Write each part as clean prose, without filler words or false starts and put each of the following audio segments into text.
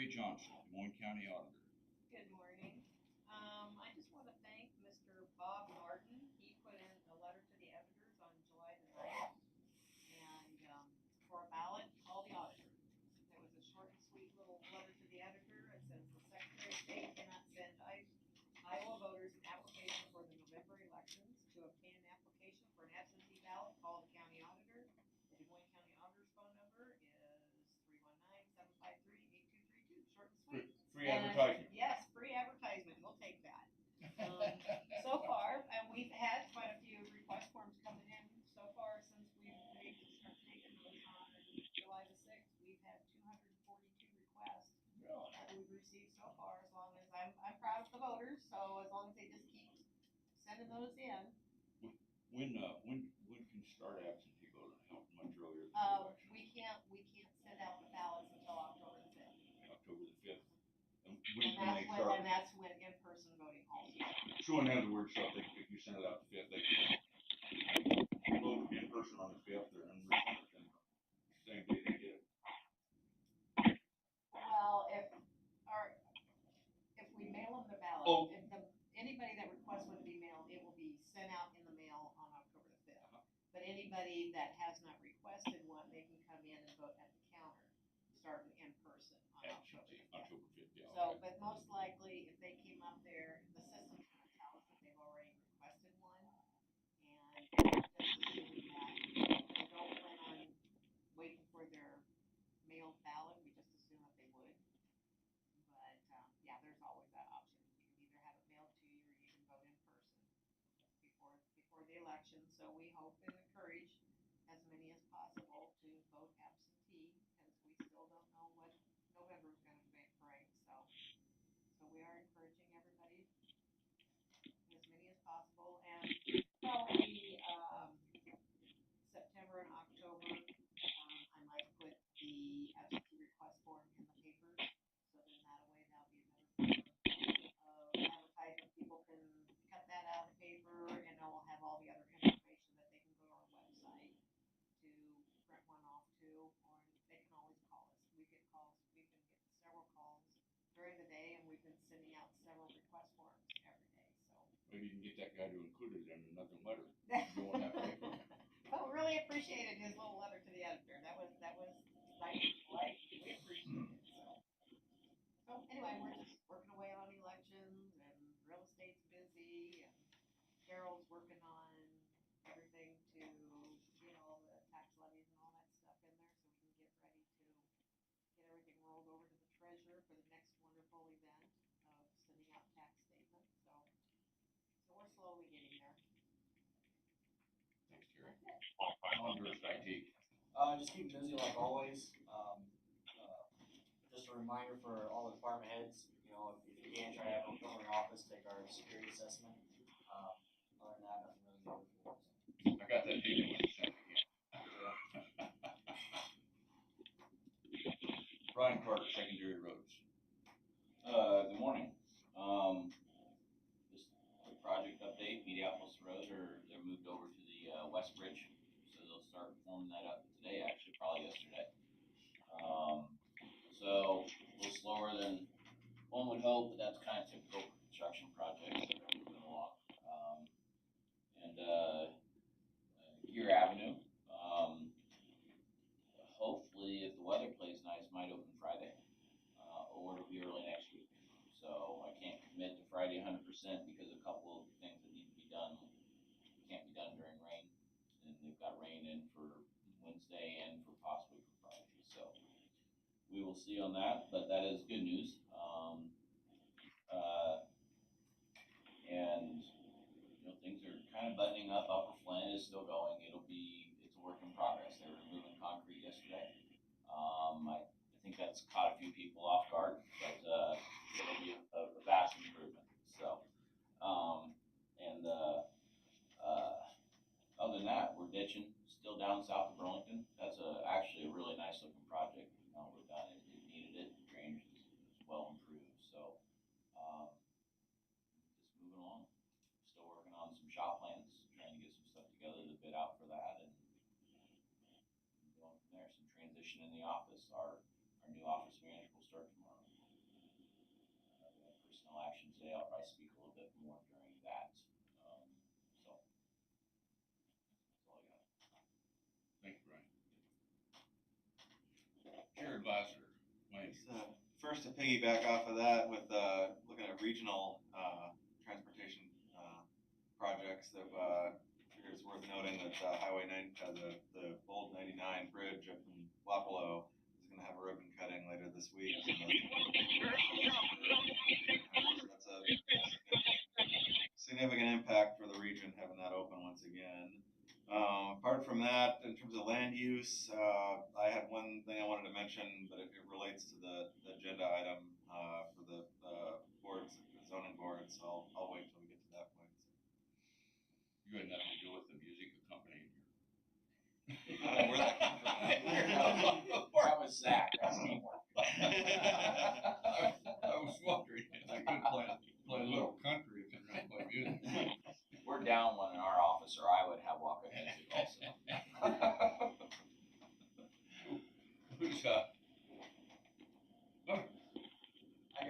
Terry Johnson, Des Moines County Auditor. Good morning. I just want to thank Mr. Bob Martin. He put in a letter to the editors on July the 9th, and for a ballot, call the auditor. It was a short and sweet little letter to the editor. It says the Secretary of State cannot send Iowa voters an application for the November elections. To obtain an application for an absentee ballot, call the county auditor. The Des Moines County auditor's phone number is 319-753-8232. Short and sweet. Free advertisement. Yes, free advertisement. We'll take that. So far, and we've had quite a few request forms coming in so far since we've made the start taking those on July the 6th. We've had 242 requests that we've received so far. As long as I'm proud of the voters, so as long as they just keep sending those in. When can you start absentee voting? How much earlier than the election? We can't send out the ballots until October the 5th. October the 5th. And that's when in-person voting also. So in other words, so if you send it out the 5th, they can vote in person on the 5th or in person the same day they get it. Well, if we mail them the ballot, anybody that requests one to be mailed, it will be sent out in the mail on October the 5th. But anybody that has not requested one, they can come in and vote at the counter, starting in person on October 5th. Yeah. So, but most likely, if they came up there, the system's gonna tell us that they've already requested one, and just assuming that they don't plan on waiting for their mailed ballot, we just assume that they would. But, yeah, there's always that option. You can either have it mailed to you, or you can vote in person before the election. So we hope and encourage as many as possible to vote absentee, because we still don't know what November is going to bring. So we are encouraging everybody, as many as possible, and probably September and October, I might put the absentee request form in the papers, so then that way that'll be another form of advertisement. People can cut that out of the paper, and then we'll have all the other information that they can go to our website to print one off to, or they can always call us. We get calls. We've been getting several calls during the day, and we've been sending out several request forms every day. So maybe you can get that guy to include it in another letter. Going that way. But we really appreciated his little letter to the editor. That was nice and polite. We appreciate it. So anyway, we're just working away on elections, and real estate's busy, and Carol's working on everything to get all the tax levies and all that stuff in there, so we can get ready to get everything rolled over to the treasurer for the next wonderful event of sending out tax statements. So we're slowly getting there. Thanks, Terry. Yours, IT. Just keep busy like always. Just a reminder for all the department heads, you know, if you can, try to have them come in the office, take our security assessment. Other than that, nothing really good. I got that taken when you sent it again. Brian Carter, Secondary Roads. Good morning. Just a quick project update. Mediapolis Road, they're moved over to the West Bridge, so they'll start forming that up today, actually, probably yesterday. So a little slower than one would hope, but that's kind of typical construction projects that are moving along. Gear Avenue, hopefully, if the weather plays nice, might open Friday, or it'll be early next week. So I can't commit to Friday 100% because a couple of things that need to be done can't be done during rain, and they've got rain in for Wednesday and for possibly for Friday. So we will see on that, but that is good news. And you know, things are kind of buttoning up. Upper Flint is still going. It's a work in progress. They were moving concrete yesterday. I think that's caught a few people off guard, but it'll be a vast improvement. So, other than that, we're ditching still down south of Burlington. That's actually a really nice looking project. We're done. It needed it. Drainage is well improved. So, just moving along. Still working on some shop plans, trying to get some stuff together to bid out for that, and going from there. Some transition in the office. Our new office manager will start tomorrow. First, to piggyback off of that, with looking at regional transportation projects, that it's worth noting that Highway 9, the old 99 bridge up in Wapello is going to have a ribbon cutting later this week. So that's a significant impact for the region having that open once again. Apart from that, in terms of land use, I had one thing I wanted to mention, but it relates to the agenda item for the boards, the zoning boards. So I'll wait till we get to that point. You had nothing to do with the music accompanying here. Where'd that come from? That was Zach, that's teamwork. I was wondering if I could play a little country if you're gonna play music. We're down one in our office, or I would have walk-up music also. Who's I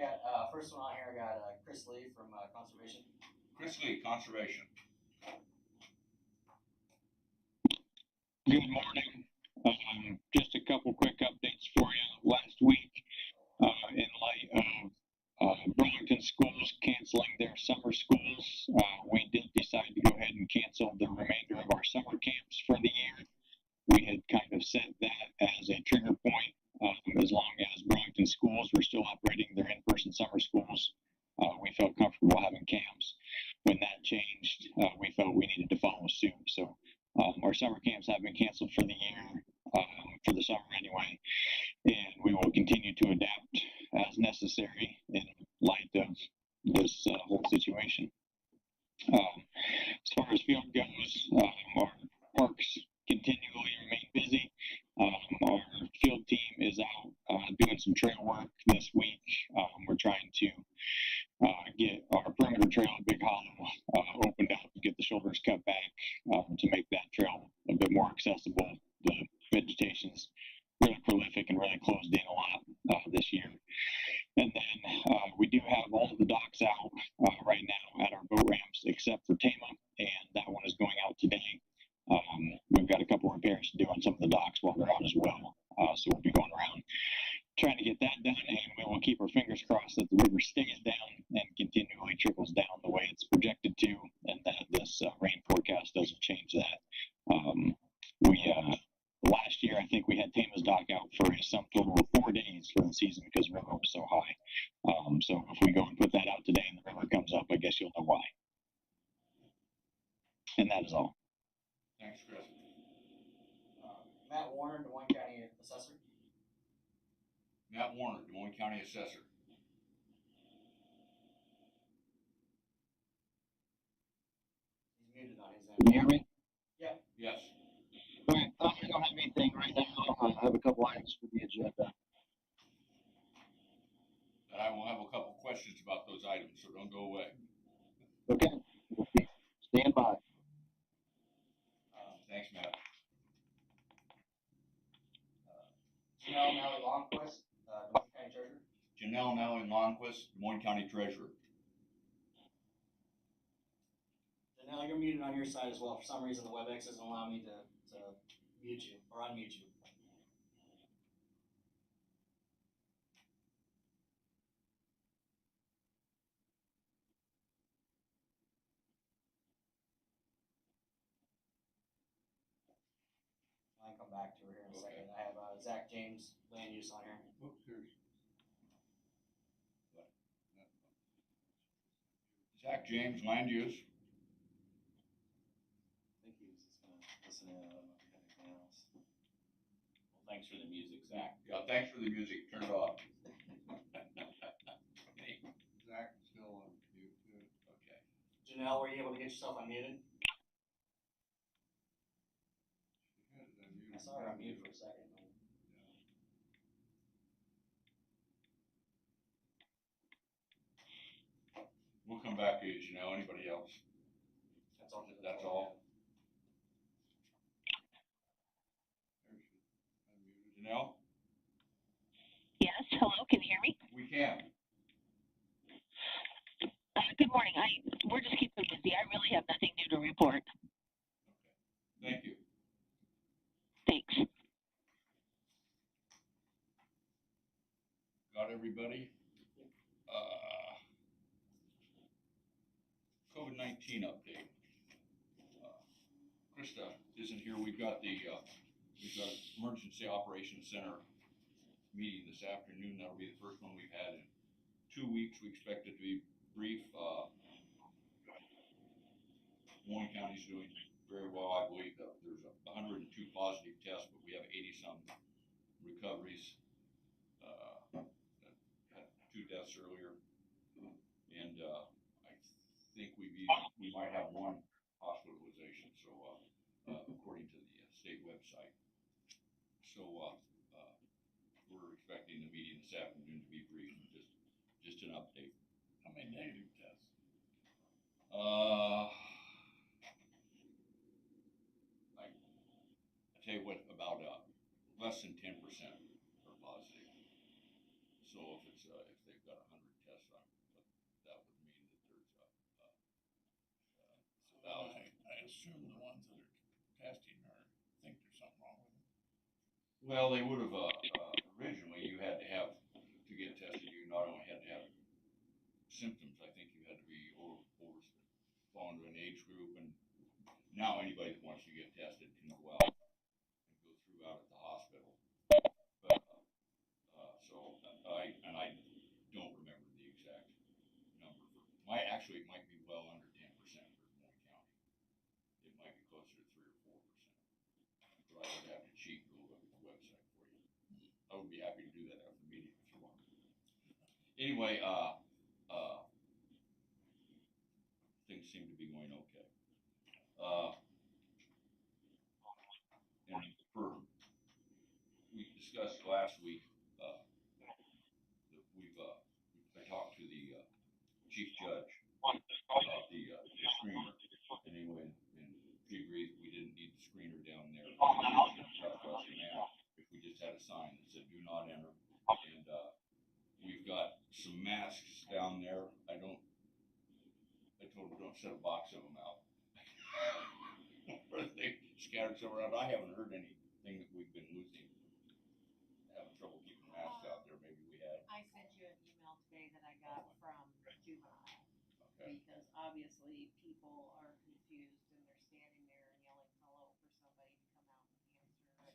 got, first one on here, I got, Chris Lee from, Conservation. Chris Lee, Conservation. Good morning. Just a couple quick updates for you. Last week, in light of Burlington schools canceling their summer schools, we did decide to go ahead and cancel the remainder of our summer camps for the year. We had kind of set that as a trigger point. As long as Burlington schools were still operating their in-person summer schools, we felt comfortable having camps. When that changed, we felt we needed to follow suit. So our summer camps have been canceled for the year, for the summer anyway, and we will continue to adapt as necessary in light of this whole situation. As far as field goes, our parks continually remain busy. Our field team is out doing some trail work this week. We're trying to get our perimeter trail at Big Hollow opened up and get the shoulders cut back to make that trail a bit more accessible. The vegetation's really prolific and really closed in a lot this year. And then we do have all of the docks out right now at our boat ramps except for Tama, and that one is going out today. We've got a couple repairs to do on some of the docks while they're out as well. So we'll be going around trying to get that done, and we will keep our fingers crossed that the river stays down and continually trickles down the way it's projected to, and that this rain forecast doesn't change that. Last year, I think we had Tama's dock out for a sum total of 4 days for the season because the river was so high. So if we go and put that out today and the river comes up, I guess you'll know why. And that is all. Thanks, Chris. Matt Warner, Des Moines County Assessor. Matt Warner, Des Moines County Assessor. He's muted on his end. Can you hear me? Yes. Okay, I don't have anything right now. I have a couple items for the agenda. And I will have a couple questions about those items, so don't go away. Okay, stand by. Thanks, Matt. Janelle Nally Longquist, Des Moines County Treasurer. Janelle Nally Longquist, Des Moines County Treasurer. Janelle, you're muted on your side as well. For some reason, the WebEx doesn't allow me to mute you or unmute you. I can come back to her here in a second. I have Zach James, land use on here. Oops, here's. Zach James, land use. I think he was just gonna listen in. I don't know if he had anything else. Well, thanks for the music, Zach. Yeah, thanks for the music. Turn it off. Zach, still on mute. Good. Okay. Janelle, were you able to get yourself unmuted? I saw her unmuted for a second. We'll come back to you, Janelle. Anybody else? That's all. That's all. Janelle? Yes, hello, can you hear me? We can. Good morning. We're just keeping busy. I really have nothing new to report. Okay. Thank you. Thanks. Got about everybody. COVID-19 update. Krista isn't here. We've got Emergency Operations Center meeting this afternoon. That'll be the first one we've had in 2 weeks. We expect it to be brief. Des Moines County's doing very well. I believe that there's 102 positive tests, but we have 80-some recoveries. Had 2 deaths earlier, and I think we might have 1 hospitalization. So according to the state website. So we're expecting the meeting this afternoon to be brief. Just an update. How many negative tests? I tell you what, about less than 10% are positive. So if they've got 100 tests on, that would mean that there's I assume the ones that are testing think there's something wrong with them. Well, they would have originally. You had to have to get tested. You not only had to have symptoms. I think you had to be over belong to an age group, and now anybody that wants to get tested can go out and go through out at the hospital. But so I don't remember the exact number. Actually, it might be well under 10% for Des Moines County. It might be closer to 3 or 4%. But I would have to cheat and go look at the website for you. I would be happy to do that after the meeting if you want. Anyway, things seem to be going okay. And we discussed last week that I talked to the chief judge about the screener. And anyway, and he agreed we didn't need the screener down there. If we just had a sign that said "Do not enter," and we've got some masks down there. I told them don't set a box of them out. They scattered some around. I haven't heard anything that we've been losing. Having trouble keeping masks out there. Maybe we had. I sent you an email today that I got from juvenile. Okay. Because obviously people are confused and they're standing there and yelling hello for somebody to come out and answer.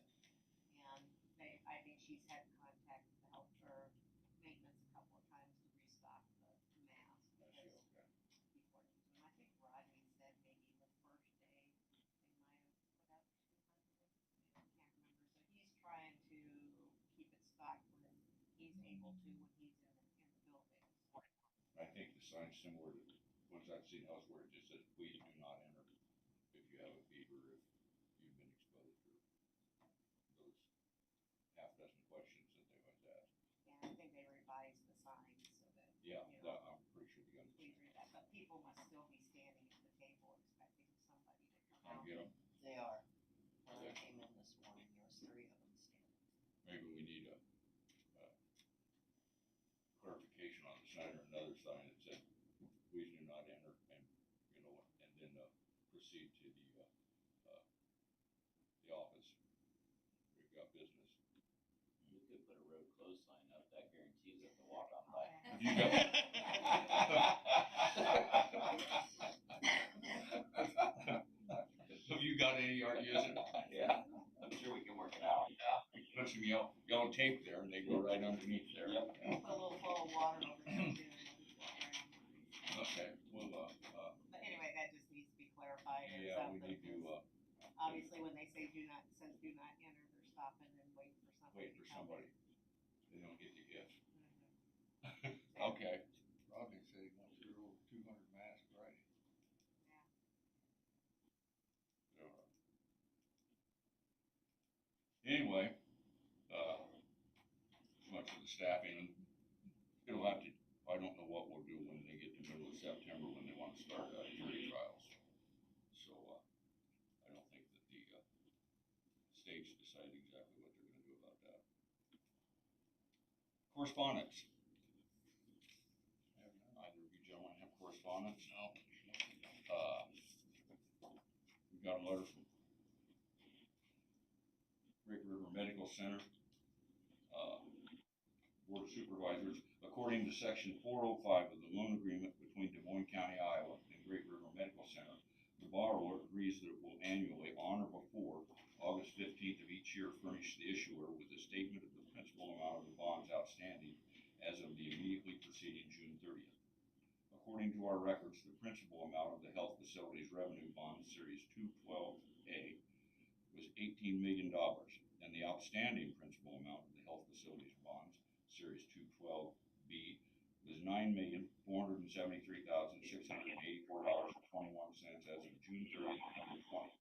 And I think she's had contact with the health or maintenance a couple of times to restock the mask. Because people are using them. I think Rodney said maybe the first day they might have put out 200. I can't remember. So he's trying to keep it stocked when he's able to when he's in the building. I think the sign's similar to ones I've seen elsewhere. It just says, "Please do not enter if you have a fever, if you've been exposed," or those half dozen questions that they always ask. And I think they revised the signs so that, Yeah, you know, I'm pretty sure the others. please read that, but people must still be standing at the table expecting somebody to come Can I out. get them? They are. When I came in this morning, there was 3 of them standing. Maybe we need a clarification on the sign or another sign that said, "Please do not enter," and and then proceed to the office. We've got business. You could put a road closed sign up, that guarantees that the walk on by. Have you got? Have you got any ideas? Yeah, I'm sure we can work it out. Put some yellow tape there, and they go right underneath there. Yep. Put a little bowl of water over there too. And Okay. Well, but anyway, that just needs to be clarified or yeah, we something. need to Obviously, when they say do not, it says do not enter, they're stopping and waiting for somebody. wait for somebody. They don't get the gift. Mhm. Okay. Rodney said he wants to roll 200 masks Friday. So, anyway, much of the staffing, and it'll have to. I don't know what we'll do when they get to the middle of September when they want to start jury trials. So I don't think that the state's decided exactly what they're going to do about that. Correspondence. Either of you gentlemen have correspondence? No. We got a letter from Great River Medical Center. Board of Supervisors, according to section 405 of the loan agreement between Des Moines County, Iowa and Great River Medical Center, the borrower agrees that it will annually, on or before August 15th of each year, furnish the issuer with a statement of the principal amount of the bonds outstanding as of the immediately preceding June 30th. According to our records, the principal amount of the Health Facilities Revenue Bond Series 212A was $18 million, and the outstanding principal amount of the Health Facilities Bonds Series 212B was $9,473,684.21 as of June 30th, 2020.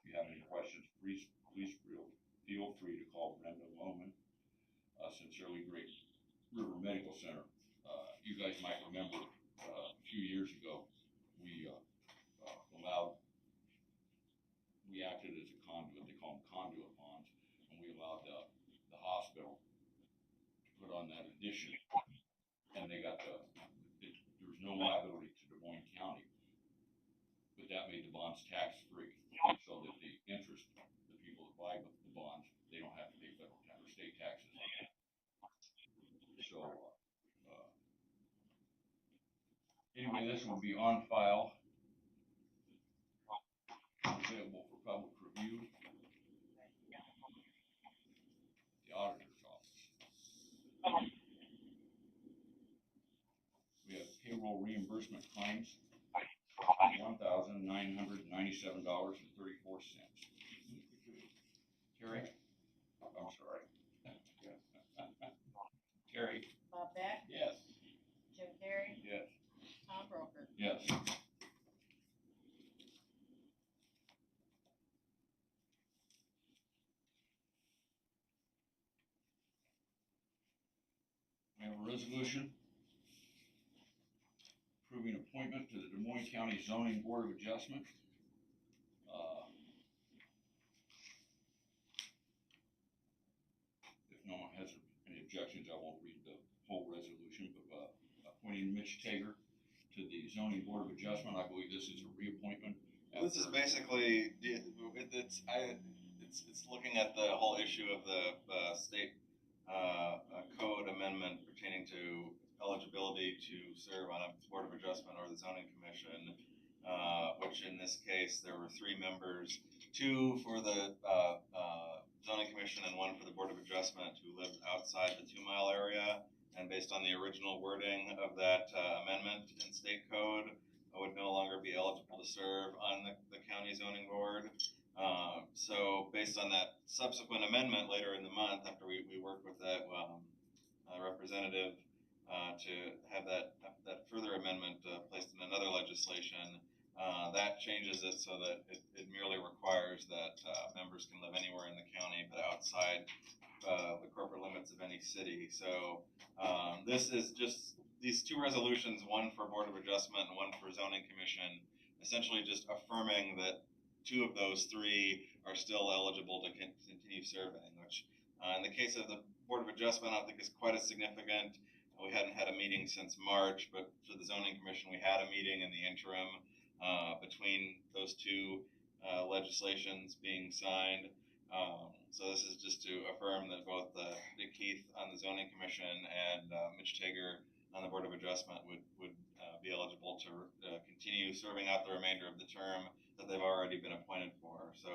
If you have any questions, please feel free to call Brenda Lohman, sincerely, Great River Medical Center. You guys might remember a few years ago, we acted as a conduit. They call them conduit bonds, and we allowed the hospital to put on that addition, and they got there was no liability to Des Moines County, but that made the bonds tax-free, so that the interest, the people that buy the bonds, they don't have to pay federal tax or state taxes. So, anyway, this will be on file, available for public review. The auditor's office. We have payroll reimbursement claims, $1,997.34. Terry? I'm sorry. Terry? Bob Beck, Yes. Jim Carrey, Yes. Tom Broker. Yes. We have a resolution approving appointment to the Des Moines County Zoning Board of Adjustment. If no one has any objections, I won't read the whole resolution, but appointing Mitch Tager to the Zoning Board of Adjustment. I believe this is a reappointment. This is basically, it's looking at the whole issue of the state code amendment pertaining to eligibility to serve on a Board of Adjustment or the Zoning Commission, which in this case, there were 3 members, 2 for the Zoning Commission and 1 for the Board of Adjustment who lived outside the 2-mile area. And based on the original wording of that amendment in state code, I would no longer be eligible to serve on the county zoning board. So based on that subsequent amendment later in the month, after we worked with that representative to have that further amendment placed in another legislation, that changes it so that it merely requires that members can live anywhere in the county but outside the corporate limits of any city. So this is just these 2 resolutions, one for Board of Adjustment and one for Zoning Commission, essentially just affirming that 2 of those 3 are still eligible to continue serving, which in the case of the Board of Adjustment, I don't think is quite as significant. We hadn't had a meeting since March, but for the Zoning Commission, we had a meeting in the interim between those 2 legislations being signed. So this is just to affirm that both Dick Keith on the Zoning Commission and Mitch Tager on the Board of Adjustment would be eligible to continue serving out the remainder of the term that they've already been appointed for. So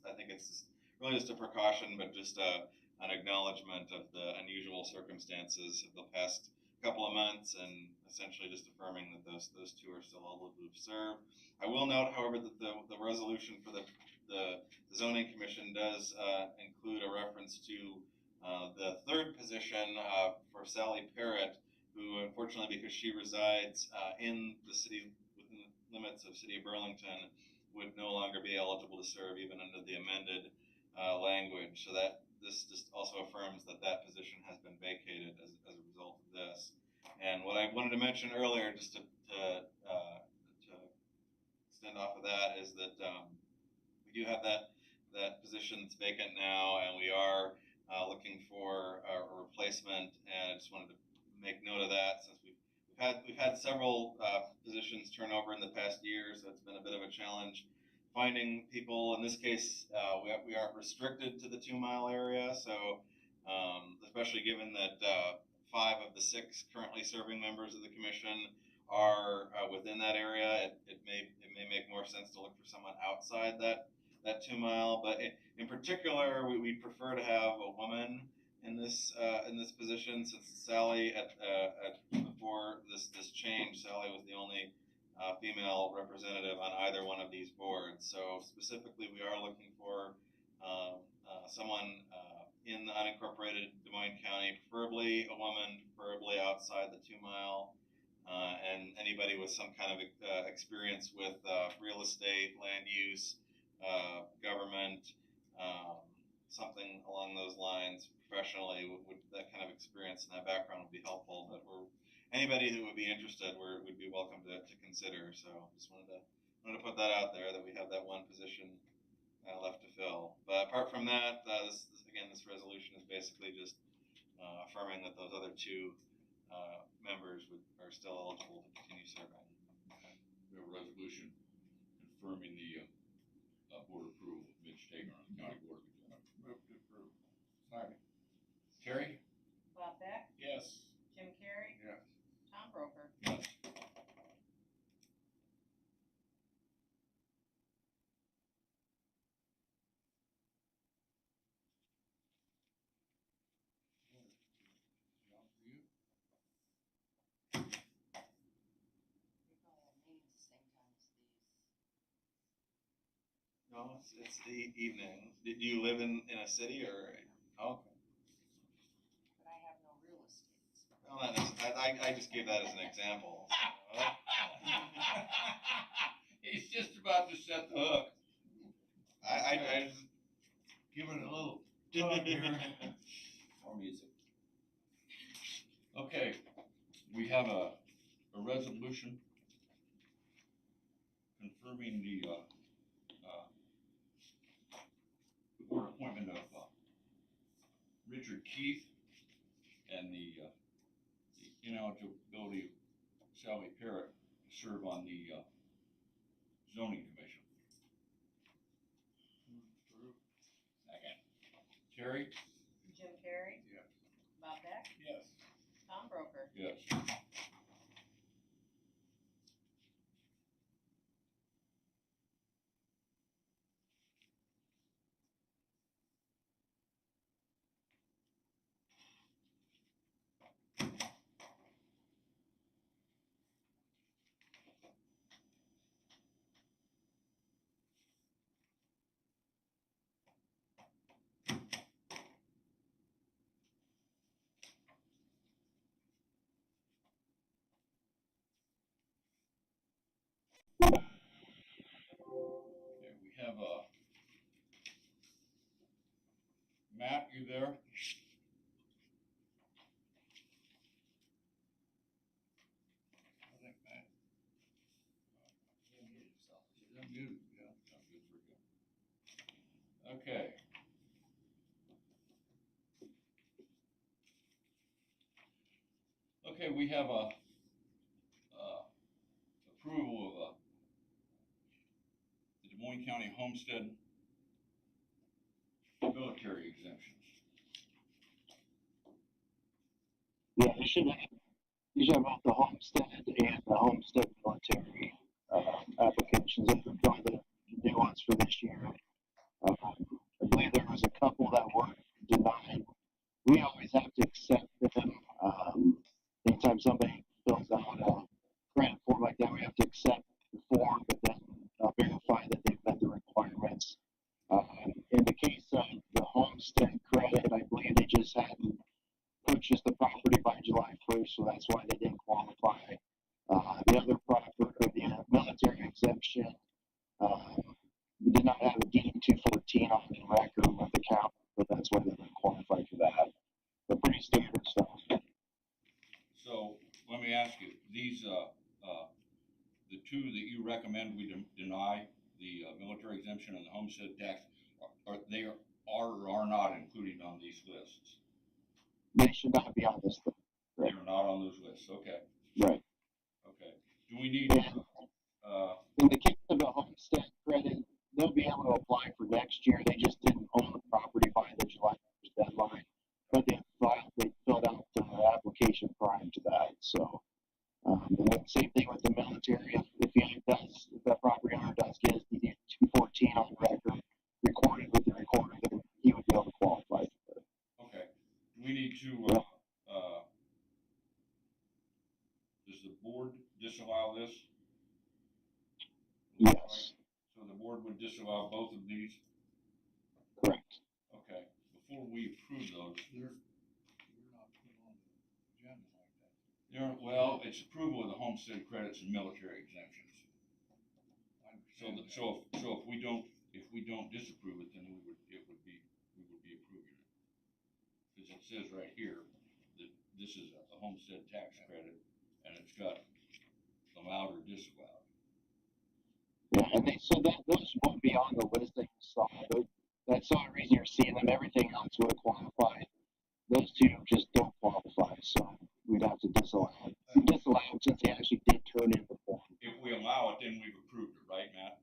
I think it's really just a precaution, but just an acknowledgement of the unusual circumstances of the past couple of months, and essentially just affirming that those 2 are still eligible to serve. I will note, however, that the resolution for the Zoning Commission does include a reference to the 3rd position for Sally Parrott, who unfortunately, because she resides in the city, within the limits of City of Burlington, would no longer be eligible to serve even under the amended language. So that this just also affirms that that position has been vacated as a result of this. And what I wanted to mention earlier, just to extend off of that, is that we do have that position that's vacant now, and we are looking for a replacement. And I just wanted to make note of that, since we've had several positions turn over in the past year, so it's been a bit of a challenge finding people. In this case, we aren't restricted to the 2-mile area, so especially given that 5 of the 6 currently serving members of the commission are within that area. It may make more sense to look for someone outside that 2 mile, but in particular, we'd prefer to have a woman in this position, since Sally before this change, Sally was the only female representative on either one of these boards. So specifically, we are looking for someone in the unincorporated Des Moines County, preferably a woman, preferably outside the 2 mile, and anybody with some kind of experience with real estate, land use, government, something along those lines professionally. Would that kind of experience and that background would be helpful. But anybody who would be interested, would be welcome to consider. So just wanted to put that out there, that we have that one position left to fill. But apart from that, this resolution is basically just affirming that those other 2 members are still eligible to continue serving. We have a resolution confirming the board approval of Mitch Tager on the county board of adjustment. Move to approve. Second. Terry? Bob Beck, Yes. Jim Carrey, Yes. Tom Broker. Yes. John, for you? We probably have meetings the same time as these. No, it's the evening. Did you live in a city or? Oh, okay. But I have no real estate. Well, not necessarily. I just gave that as an example. He's just about to set the hook. I just Give it a little tug here. More music. Okay, we have a resolution confirming the board appointment of Richard Keith and the ineligibility of Sally Parrott to serve on the zoning commission. Second. Terry? Jim Carrey, Yes. Bob Beck, Yes. Tom Broker. Yes. Okay, we have Matt, you there? I think that. He's unmuted, yeah, not good for him. Okay. Okay, we have approval of the Des Moines County Homestead military exemptions. Yeah, you should have both the homestead and the homestead military applications. Those are probably the new ones for this year. I believe there was a couple that were denied. We always have to accept them. Anytime somebody fills out a grant form like that, we have to accept the form, but then verify that they've met the requirements. In the case of the homestead credit, I believe they just hadn't purchased the property by July 1st, so that's why they didn't qualify. The other property, the military exemption, we did not have a D-214 on the record with the county, but that's why they didn't qualify for that. But pretty standard stuff. So let me ask you, these, the 2 that you recommend we deny, the military exemption and the homestead tax, they are or are not included on these lists? They should not be on this list. They are not on those lists, okay, Right. okay. Do we need, In the case of the homestead credit, they'll be able to apply for next year. They just didn't own the property by the July 1st deadline. But they filled out the application prior to that, so. And then same thing with the military, if that property owner does get his DD 214 on the record, recorded with the recorder, then he would be able to qualify for it. Okay, we need to, does the board disallow this? Yes, So the board would disallow both of these? correct. Okay, before we approve those, You're not put on the agenda like that. well, it's approval of the homestead credits and military exemptions. I So, understand that. so if we don't disapprove it, then we would be approving it. Cause it says right here that this is a homestead tax credit, and it's got allowed or disallowed. Yeah, and those won't be on the list that you saw. That's the only reason you're seeing them. Everything else would qualify. Those two just don't qualify, so we'd have to disallow them since they actually did turn in the form. If we allow it, then we've approved it, right, Matt?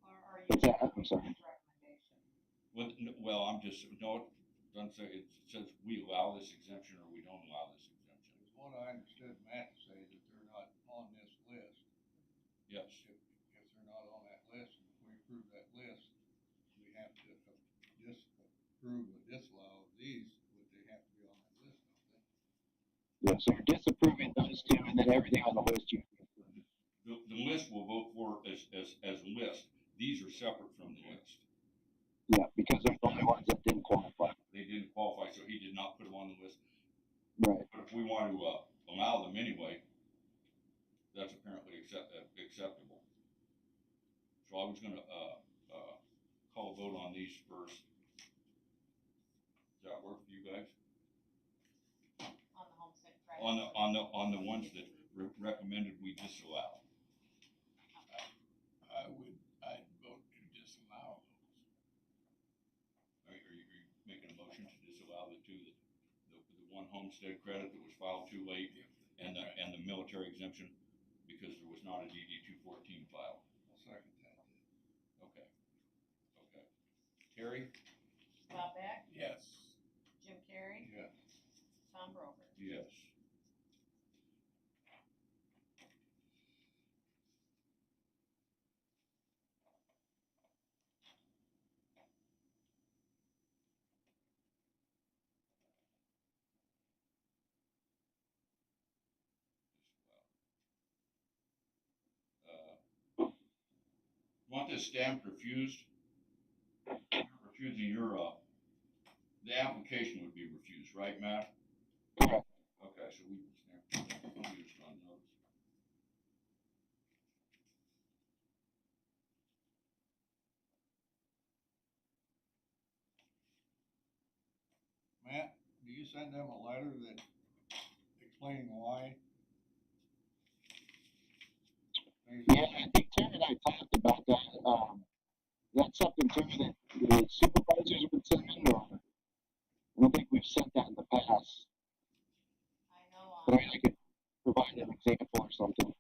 Or are you? What's that? I'm sorry. his recommendation? Well, I'm just, no, it doesn't say, it says we allow this exemption or we don't allow this exemption. It's what I understood Matt to say, that they're not on this list. Yes. If they're not on that list, and if we approve that list, we have to disapprove or disallow these, would they have to be on that list, don't they? Yeah, so you're disapproving those two, and then everything on the list you can approve. The list will vote for as a list. These are separate from the list. Yeah, because they're the only ones that didn't qualify. They didn't qualify, so he did not put them on the list. Right. But if we want to, allow them anyway, that's apparently acceptable. So I was gonna, call a vote on these first. Does that work for you guys? On the homestead credit? On the ones that recommended we disallow. I'd vote to disallow those. Are you making a motion to disallow the two, the one homestead credit that was filed too late and the military exemption because there was not a DD 214 filed? I'll second that. Okay. Terry? Bob Beck? Yes. Jim Carrey? Yes. Tom Broker? Yes. Want this stamped refused? Refusing your, the application would be refused, right, Matt? Correct. Okay, so we stamp refused on those. Matt, do you send them a letter that explaining why? Yeah, I think Terry and I talked about that. That's something, Terry, that the supervisors would send in, or I don't think we've sent that in the past. I know But on, I could provide an example or something.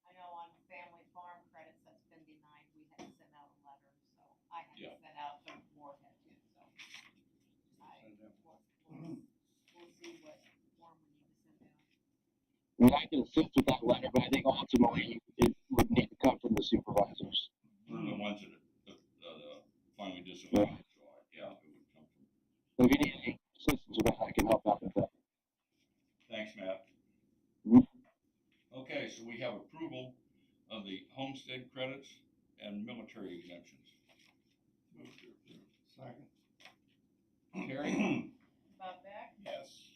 I know on family farm credits that's been denied, we had to send out a letter, so I had to Yeah. send out, the board had to, so. We'll see what form we need to send out. I mean, I can assist with that letter, but I think ultimately it would need to come from the supervisors. They're the ones that finally disavowed, so yeah, it would come from. So if you need any assistance with that, I can help out with that. Thanks, Matt. Mhm. Okay, so we have approval of the homestead credits and military exemptions. Move to approve. Second. Terry? Bob Beck? Yes.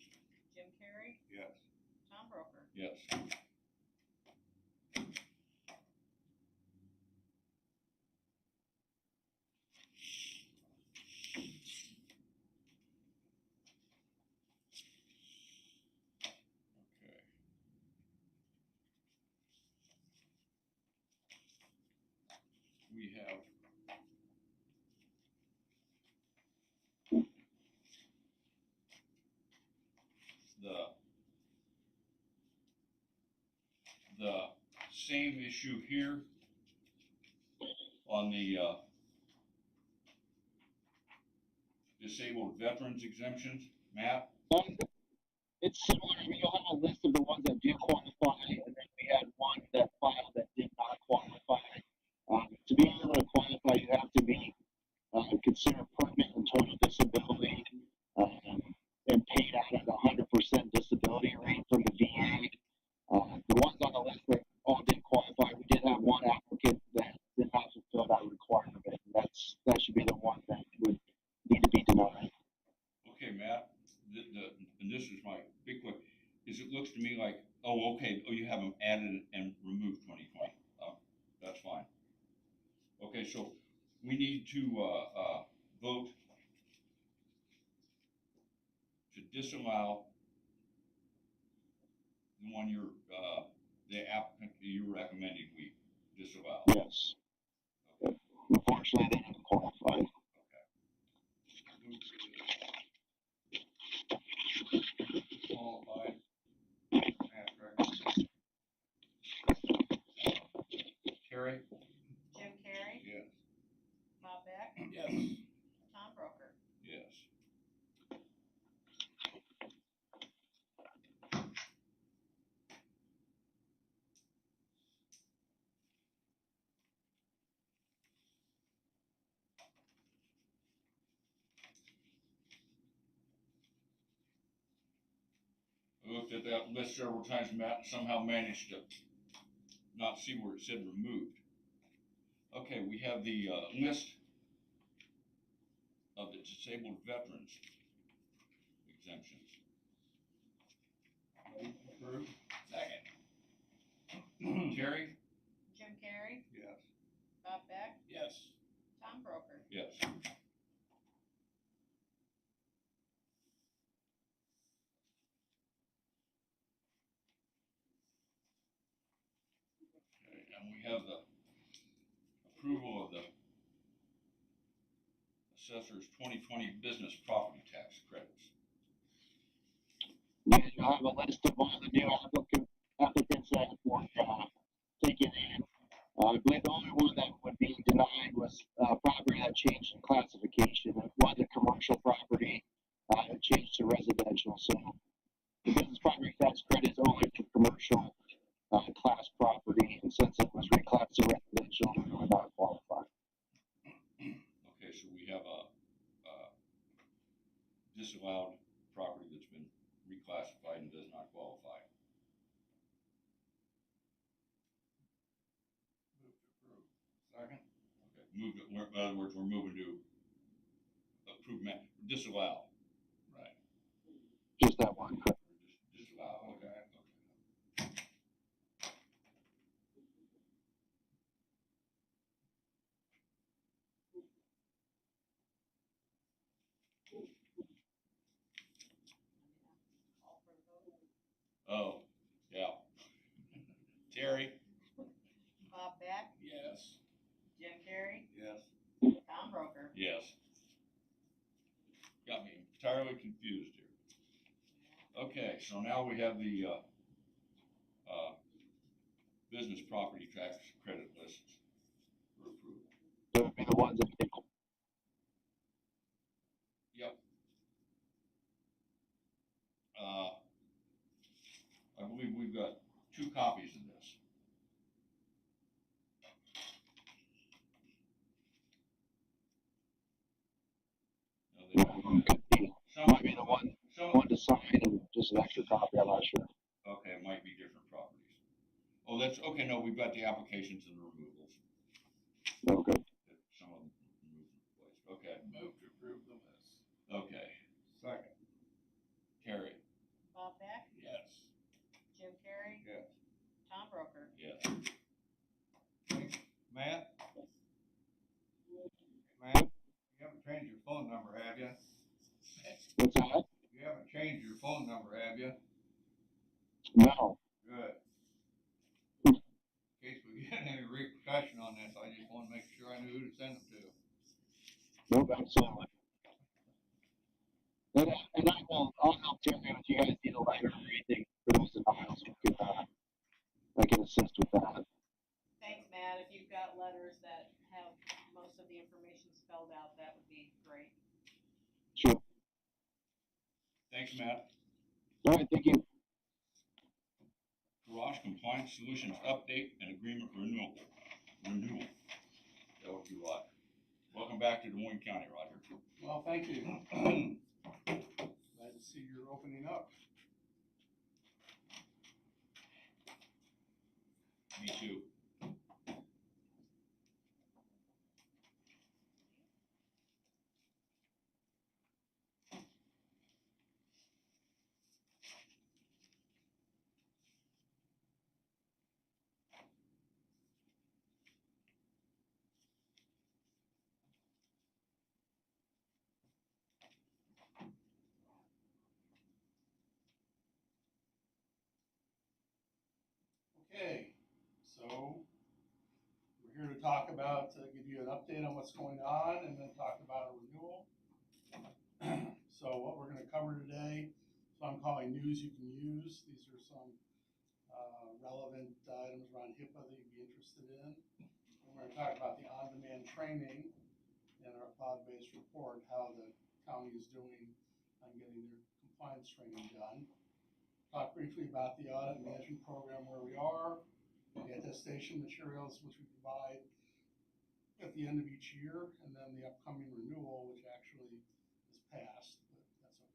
Jim Carrey? Yes. Tom Broker? Yes. Okay. We have the same issue here on the, disabled veterans exemptions. Matt? It's similar. You'll have a list of the ones that do qualify, and then we had one that filed that did not qualify. To be able to qualify, you have to be considered permanent and total disability, and paid out at 100% disability rate from the VA. The ones on the list that all did qualify, we did have one applicant that did not fulfill that requirement. That should be the one that would need to be denied. Okay, Matt, and this is my big question, is it looks to me like, oh, okay, you have them added and removed 2020. That's fine. Okay, so we need to, vote to disallow the one the applicant that you're recommending we disallow. Yes. Unfortunately, they didn't qualify. Qualified. Matt, correct? Terry? Jim Carrey, Yes. Bob Beck, Yes. Tom Broker. Yes. I looked at that list several times, Matt, and somehow managed to not see where it said removed. Okay, we have the, list of the disabled veterans exemptions. Approved? Second. Terry? Jim Carrey, Yes. Bob Beck, Yes. Tom Broker. Yes. Okay, and we have the approval of the assessor's 2020 business property tax credits. Yeah, you have a list of all the new applicants that were taken in. I believe the only one that would be denied was property that changed in classification. It was a commercial property. It changed to residential. So the business property tax credit is only for commercial class property, and since it was reclassed to residential, it would not qualify. Okay, so we have a disallowed property that's been reclassified and does not qualify. Move to approve. Second? Okay, in other words, we're moving to approve, disallow. Right. Just that one. Disallow, okay. Call for the vote. Oh, yeah. Terry? Bob Beck, Yes. Jim Carrey, Yes. Tom Broker. Yes. Got me entirely confused here. Okay, so now we have the, business property tax credit lists for approval. So it would be the ones that did. Yep. I believe we've got 2 copies of this. Could be. Might be the one to sign and just an extra copy. I'm not sure. Okay, it might be different properties. Oh, that's, okay, no, we've got the applications and the removals. No good. Some of them removed and replaced. Okay, Move to approve the list. okay. Second? Terry? Bob Beck, Yes. Jim Carrey, Yes. Tom Broker. Yes. Matt? Matt, you haven't changed your phone number, have you? What's that? You haven't changed your phone number, have you? No. Good. In case we get any repercussion on this, I just wanna make sure I knew who to send them to. Nope, absolutely. And I'll help Terry if you guys need a letter or anything for those denials. I can assist with that. Thanks, Matt. If you've got letters that have most of the information spelled out, that would be great. Sure. Thanks, Matt. All right, thank garage compliance solutions update and agreement renewal. That would be Roger. Welcome back to Des Moines County, Roger. Well, thank you. Glad to see you're opening up. Me too. Okay, so we're here to talk about, give you an update on what's going on and then talk about a renewal. So what we're gonna cover today, so I'm calling news you can use. These are some relevant items around HIPAA that you'd be interested in. And we're gonna talk about the on-demand training and our cloud-based report, how the county is doing on getting their compliance training done. Talk briefly about the audit management program, where we are, the attestation materials which we provide at the end of each year, and then the upcoming renewal, which actually is passed, but that's okay.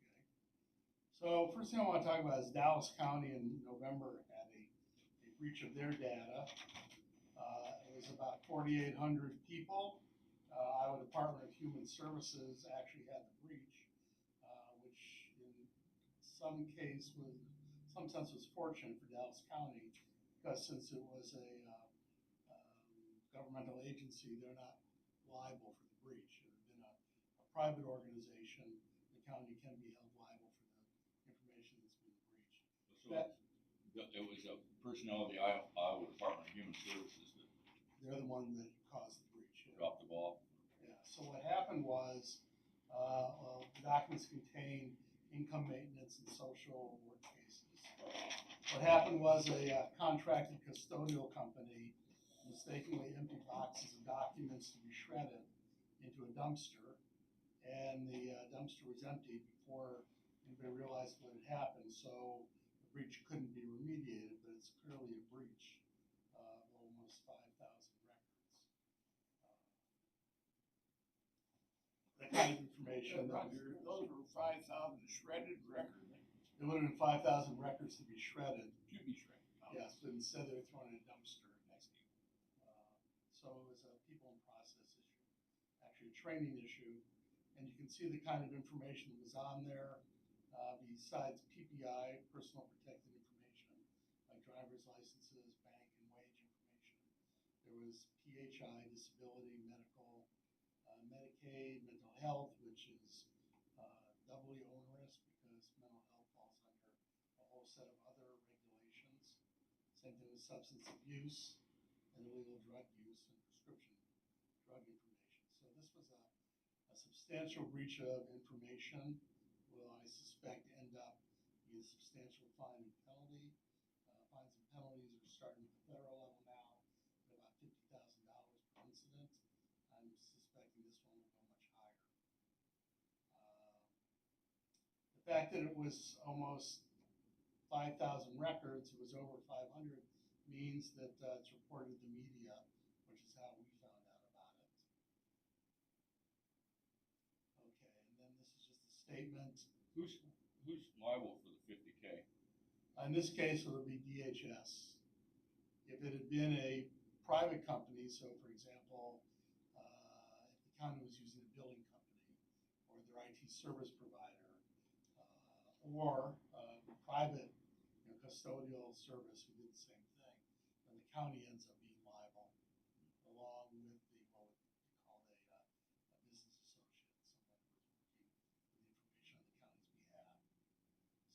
So first thing I want to talk about is Dallas County in November had a breach of their data. It was about 4,800 people. Iowa Department of Human Services actually had the breach, which in some sense was fortunate for Dallas County, because since it was a governmental agency, they're not liable for the breach. If it had been a private organization, the county can be held liable for the information that's been breached. So it was a personnel of the Iowa Department of Human Services that They're the one that caused the breach. Yeah. dropped the ball. Yeah, so what happened was, the documents contained income maintenance and social work cases. What happened was a contracted custodial company mistakenly emptied boxes of documents to be shredded into a dumpster, and the dumpster was empty before anybody realized what had happened, so the breach couldn't be remediated, but it's clearly a breach of almost 5,000 records. That kind of information. Those were 5,000 shredded records. It would have been 5,000 records to be shredded. To be shredded. Yes, but instead they were thrown in a dumpster. So it was a people and process issue, actually a training issue. And you can see the kind of information that was on there, besides PPI, personal protected information, like driver's licenses, bank and wage information. There was PHI, disability, medical, Medicaid, mental health, which is doubly onerous because mental health falls under a whole set of other regulations. Same thing with substance abuse and illegal drug use and prescription drug information. So this was a substantial breach of information. Will, I suspect, end up with a substantial fine and penalty. Fines and penalties are starting at the federal level now at about $50,000 per incident. I'm suspecting this one will go much higher. The fact that it was almost 5,000 records, it was over 500, means that it's reported to the media, which is how we found out about it. Okay, and then this is just a statement. Who's liable for the 50K? In this case, it would be DHS. If it had been a private company, so for example, if the county was using a billing company or their IT service provider, or private custodial service who did the same thing, then the county ends up being liable, along with what we call a business associate, someone who's working with the information on the county's behalf.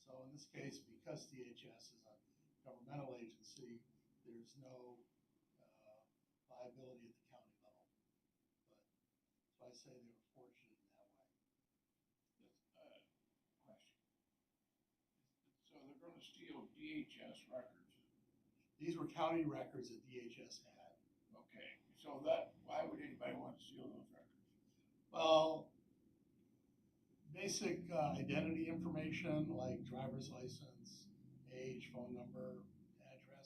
So in this case, because DHS is a governmental agency, there's no liability at the county level. But so I say they were fortunate in that way. Question. So they're gonna steal DHS records. These were county records that DHS had. Okay, so why would anybody want to steal those records? Well, basic identity information like driver's license, age, phone number, address.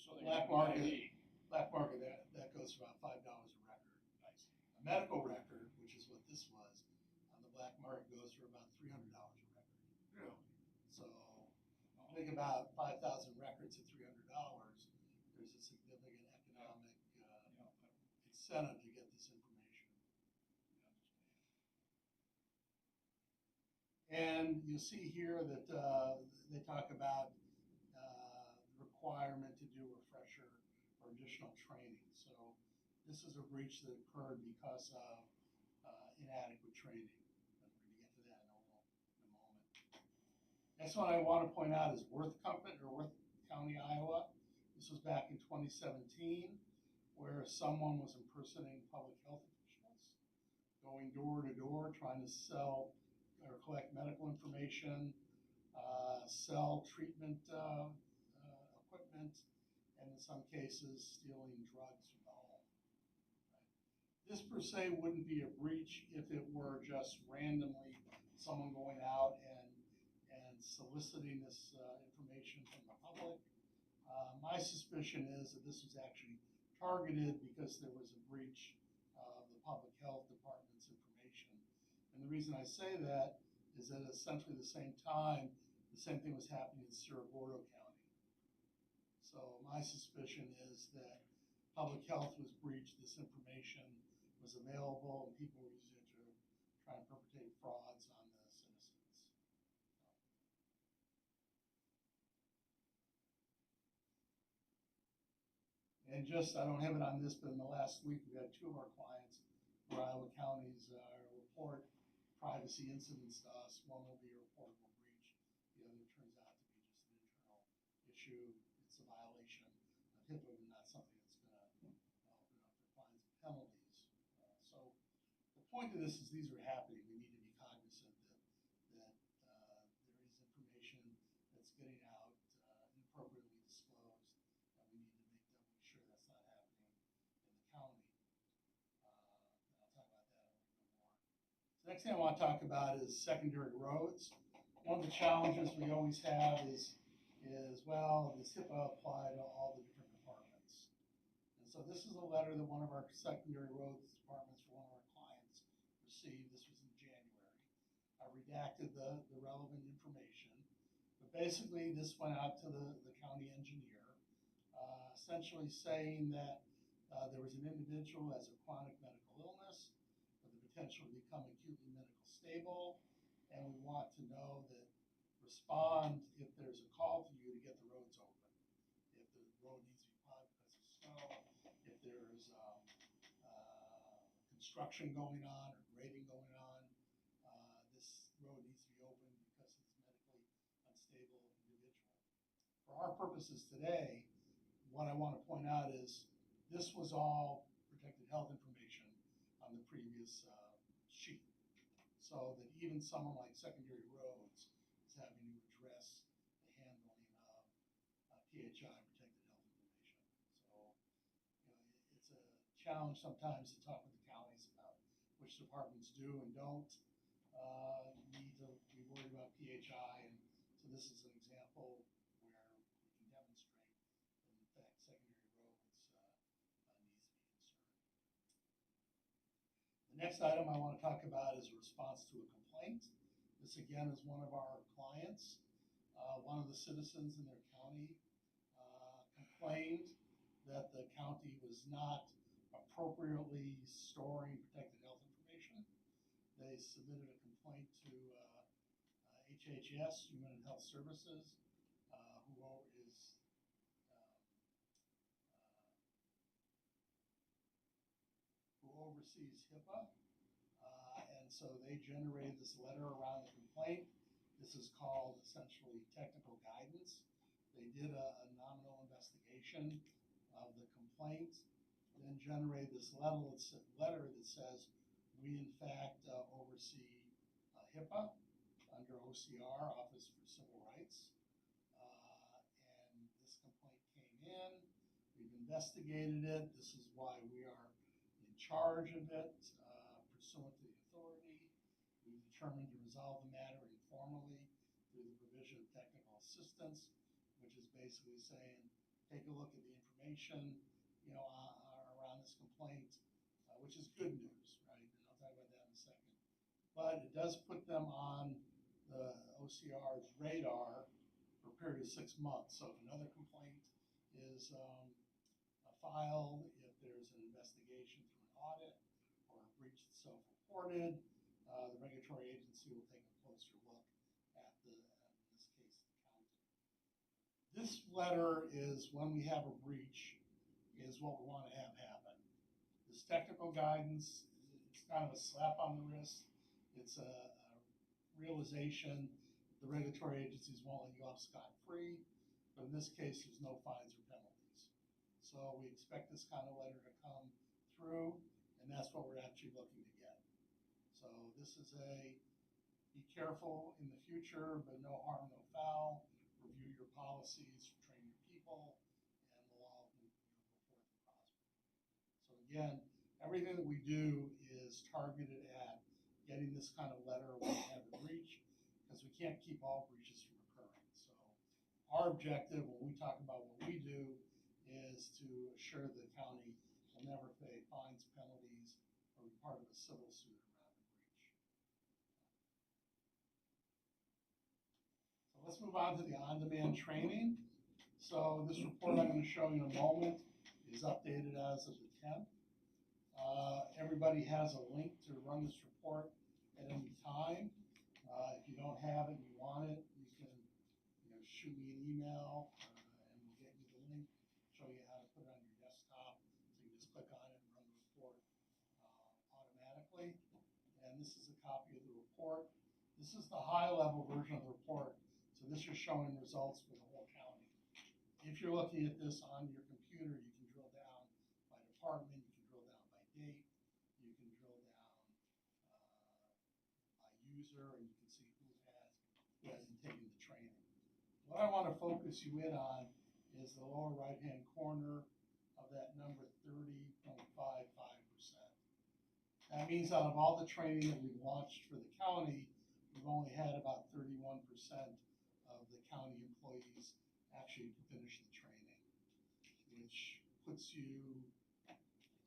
So they Black got an market. ID. Black market, that goes for about $5 a record. A medical record, which is what this was, on the black market goes for about $300 a record. Really? So, think about 5,000 records at $300. There's a significant economic incentive to get this information. And you'll see here that they talk about the requirement to do refresher or additional training. So this is a breach that occurred because of inadequate training. And we're going to get to that in a moment. Next one I want to point out is Worth County, Iowa. This was back in 2017, where someone was impersonating public health officials, going door to door, trying to sell or collect medical information, sell treatment equipment, and in some cases, stealing drugs from the home. Right? This per se wouldn't be a breach if it were just randomly someone going out and soliciting this information from the public. My suspicion is that this was actually targeted because there was a breach of the public health department's information. And the reason I say that is that essentially the same time, the same thing was happening in Gordo County. So my suspicion is that public health was breached, this information was available, and people were using it to try and perpetrate frauds on the citizens. And just, I don't have it on this, but in the last week, we had two of our clients for Iowa counties report privacy incidents to us. One will be a reportable breach. The other turns out to be just an internal issue. It's a violation of HIPAA, but not something that's going to open up for fines and penalties. So the point of this is these are happening. We need to be cognizant that there is information that's getting out inappropriately disclosed, and we need to make sure that's not happening in the county. And I'll talk about that a little bit more. The next thing I want to talk about is secondary roads. One of the challenges we always have is well, does HIPAA apply to all the different departments? And so this is a letter that one of our secondary roads departments for one of our clients received. This was in January. I redacted the relevant information, but basically this went out to the county engineer, essentially saying that there was an individual who has a chronic medical illness with the potential to become acutely medically stable, and we want to know that respond if there's a call to you to get the roads open. If the road needs to be plowed because of snow, if there's construction going on or grading going on, this road needs to be open because it's medically unstable individual. For our purposes today, what I want to point out is this was all protected health information on the previous sheet. So that even someone like secondary roads is having to address the handling of PHI, protected health information. So, it's a challenge sometimes to talk with the counties about which departments do and don't need to be worried about PHI. And so this is an example where we can demonstrate that in fact secondary roads needs to be inserted. The next item I want to talk about is a response to a complaint. This again is one of our clients. One of the citizens in their county complained that the county was not appropriately storing protected health information. They submitted a complaint to HHS, Human and Health Services, who oversees HIPAA. And so they generated this letter around the complaint. This is called essentially technical guidance. They did a nominal investigation of the complaint, then generated this letter that says we in fact oversee HIPAA under OCR, Office for Civil Rights. And this complaint came in. We've investigated it. This is why we are in charge of it, pursuant to the authority. We've determined to resolve the matter informally through the provision of technical assistance, which is basically saying take a look at the information, around this complaint, which is good news, right? And I'll talk about that in a second. But it does put them on the OCR's radar for a period of 6 months. So if another complaint is filed, if there's an investigation through an audit or a breach that's self-reported, the regulatory agency will take a closer look at in this case, the county. This letter is when we have a breach, is what we want to have happen. This technical guidance, it's kind of a slap on the wrist. It's a realization the regulatory agencies won't let you off scot-free, but in this case, there's no fines or penalties. So we expect this kind of letter to come through, and that's what we're actually looking to get. So this is be careful in the future, but no harm, no foul. Review your policies, train your people, and we'll all go forth and prosper. So again, everything that we do is targeted at getting this kind of letter when we have a breach, because we can't keep all breaches from occurring. So our objective when we talk about what we do is to assure the county will never pay fines, penalties, or be part of a civil suit around a breach. So let's move on to the on-demand training. So this report I'm going to show you in a moment is updated as of the 10th. Everybody has a link to run this report at any time. If you don't have it and you want it, you can shoot me an email and we'll get you the link, show you how to put it on your desktop. So you just click on it and run the report automatically. And this is a copy of the report. This is the high-level version of the report. So this is showing results for the whole county. If you're looking at this on your computer, you can drill down by department, you can drill down by date, you can drill down by user, and you can see who hasn't taken the training. What I want to focus you in on is the lower right-hand corner of that number 30.55%. That means out of all the training that we've launched for the county, we've only had about 31% of the county employees actually finish the training, which puts you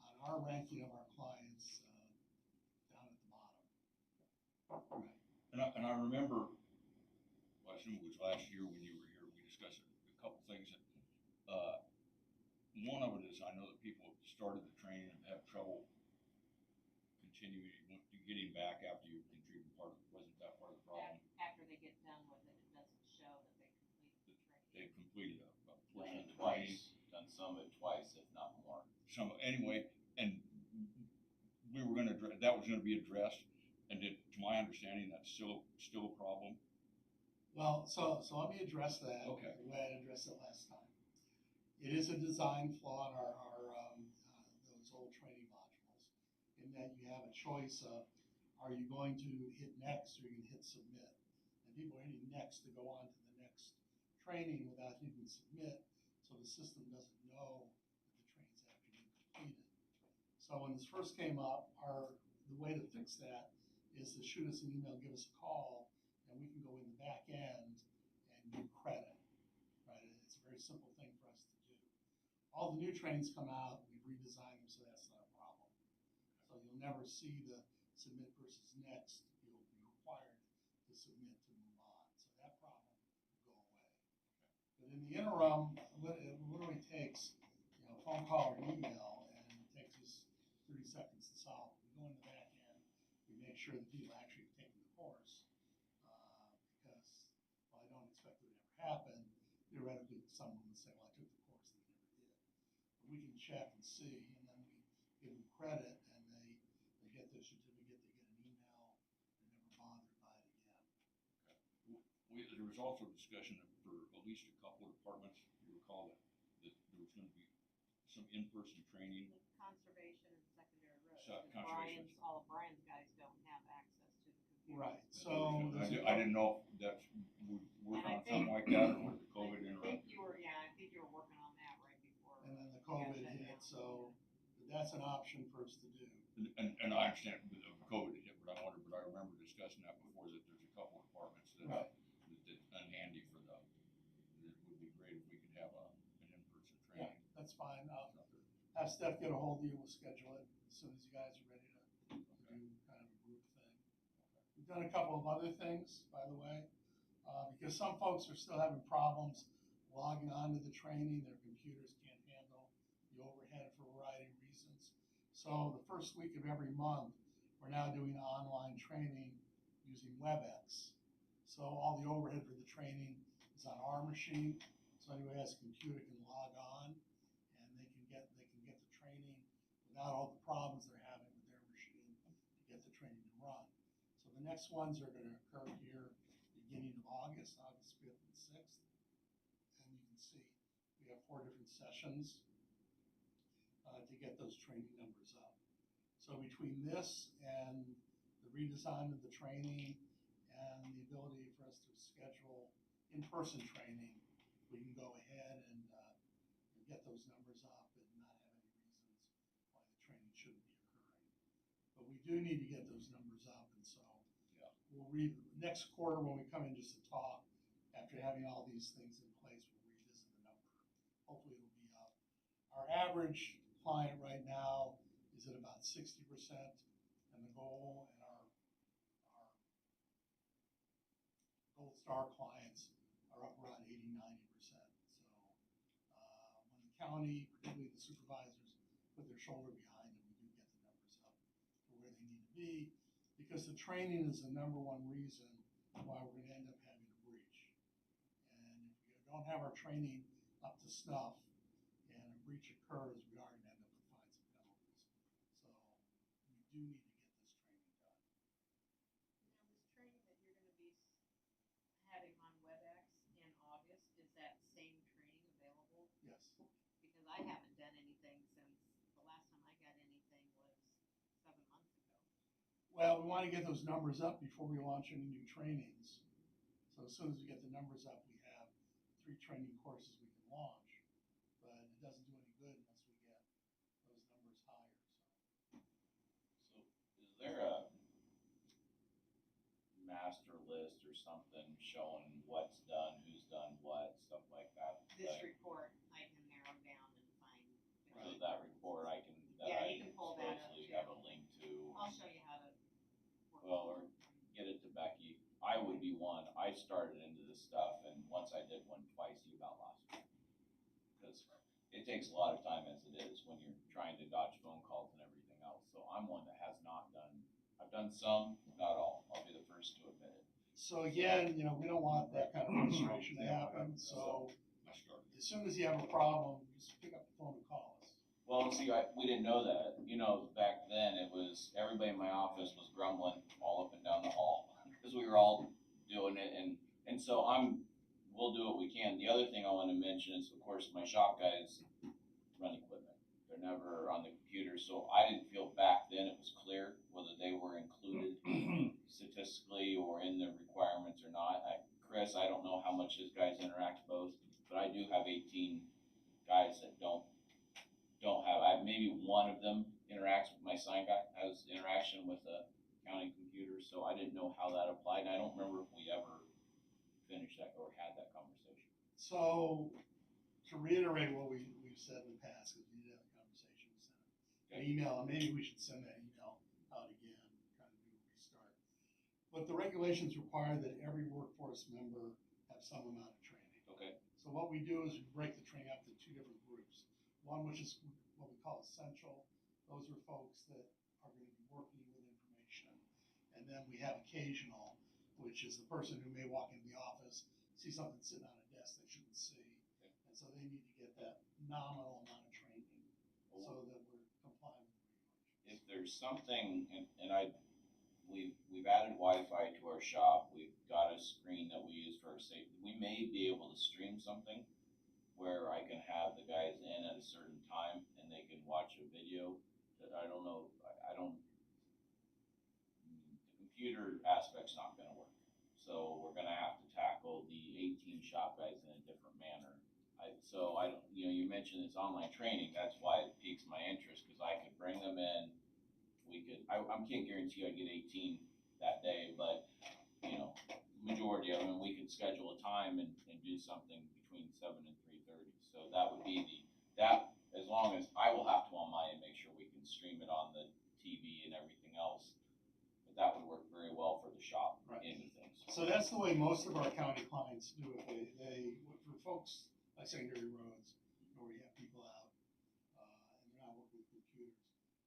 on our ranking of our clients down at the bottom. Right. And I remember, well, I assume it was last year when you were here, we discussed a couple things. One of it is I know that people have started the training and have trouble continuing, getting back after you've been treated. Wasn't that part of the problem? After they get done with it, it doesn't show that they completed the training. They've completed a portion of the training. Twice, done some of it twice, if not more. Anyway, and we were gonna, that was gonna be addressed, and to my understanding, that's still a problem. Well, so let me address that. Okay. The way I addressed it last time. It is a design flaw in our those old training modules, in that you have a choice of, are you going to hit next or are you going to hit submit? And people are hitting next to go on to the next training without hitting submit, so the system doesn't know that the training's actually been completed. So when this first came up, the way to fix that is to shoot us an email, give us a call, and we can go in the back end and give credit, right? It's a very simple thing for us to do. All the new trainings come out, we redesign them, so that's not a problem. So you'll never see the submit versus next. You'll be required to submit to move on. So that problem will go away. But in the interim, it literally takes a phone call or an email, and it takes us 30 seconds to solve. We go in the back end, we make sure that people actually have taken the course, because while I don't expect it to ever happen, theoretically someone would say, well, I took the course and they never did. But we can check and see, and then we give them credit, and they get their certificate, they get an email, they're never bothered by it again. Okay. There was also discussion for at least a couple of departments, you recall that there was gonna be some in-person training. Conservation and secondary roads. Conservation. All of Brian's guys don't have access to the computer. Right, so. I didn't know if that's, we working on something like that, or with the COVID interrupt. I think you were working on that right before. And then the COVID hit, so that's an option for us to do. And I understand with the COVID hit, but I remember discussing that before, that there's a couple of departments that, Right. that's unhandy for it would be great if we could have an in-person. fine. I'll have Steph get a hold of you, we'll schedule it as soon as you guys are ready to do kind of a group thing. We've done a couple of other things, by the way, because some folks are still having problems logging on to the training, their computers can't handle the overhead for a variety of reasons. So the first week of every month, we're now doing online training using WebEx. So all the overhead for the training is on our machine. So anybody who has a computer can log on and they can get the training without all the problems they're having with their machine to get the training to run. So the next ones are going to occur here beginning of August 5th and 6th. And you can see we have 4 different sessions to get those training numbers up. So between this and the redesign of the training and the ability for us to schedule in-person training, we can go ahead and get those numbers up and not have any reasons why the training shouldn't be occurring. But we do need to get those numbers up, and so we'll read next quarter when we come in just to talk. After having all these things in place, we'll revisit the number. Hopefully it'll be up. Our average client right now is at about 60%, and the goal and our Gold Star clients are up around 80–90%. So when the county, particularly the supervisors, put their shoulder behind it, we do get the numbers up to where they need to be, because the training is the #1 reason why we're going to end up having a breach. And if we don't have our training up to snuff and a breach occurs, we are going to end up with fines and penalties. So we do need to get this training done. Now, this training that you're gonna be having on WebEx in August, is that same training available? Yes. Because I haven't done anything since, the last time I got anything was 7 months ago. Well, we want to get those numbers up before we launch any new trainings. So as soon as we get the numbers up, we have 3 training courses we can launch. But it doesn't do any good unless we get those numbers higher. So is there a master list or something showing what's done, who's done what, stuff like that? This report, I can narrow down and find. So that report I can, Yeah, you can pull that up supposedly too. have a link to. I'll show you how to work. Well, or get it to Becky. I would be one. I started into this stuff, and once I did one twice, you about lost me. Because it takes a lot of time as it is when you're trying to dodge phone calls and everything else. So I'm one that has not done. I've done some, not all. I'll be the first to admit it. So again, we don't want that kind of frustration to happen. So as soon as you have a problem, just pick up the phone and call us. Well, see, we didn't know that. Back then it was everybody in my office was grumbling all up and down the hall because we were all doing it, and so we'll do what we can. The other thing I want to mention is, of course, my shop guys run equipment. They're never on the computer, so I didn't feel back then it was clear whether they were included statistically or in the requirements or not. Chris, I don't know how much his guys interact both, but I do have 18 guys that don't have. Maybe one of them interacts with my sign guy, has interaction with the county computer, so I didn't know how that applied, and I don't remember if we ever finished that or had that conversation. So to reiterate what we've said in the past, because we did have a conversation, we sent an email, and maybe we should send that email out again, kind of do a restart. But the regulations require that every workforce member have some amount of training. Okay. So what we do is we break the training up to 2 different groups. One, which is what we call essential. Those are folks that are going to be working with information. And then we have occasional, which is the person who may walk into the office, see something sitting on a desk they shouldn't see. Okay. And so they need to get that nominal amount of training so that we're complying with the regulations. If there's something, we've added Wi-Fi to our shop, we've got a screen that we use for our safety. We may be able to stream something where I can have the guys in at a certain time and they can watch a video that I don't know, the computer aspect's not gonna work. So we're gonna have to tackle the 18 shop guys in a different manner. You mentioned this online training, that's why it piques my interest, because I could bring them in, I can't guarantee I'd get 18 that day, but, majority of them, we could schedule a time and do something between 7 and 3:30. So that would be long as, I will have to on my end make sure we can stream it on the TV and everything else. But that would work very well for the shop Right. end of things. So that's the way most of our county clients do it. For folks like secondary roads, where you have people out, and they're not working with computers,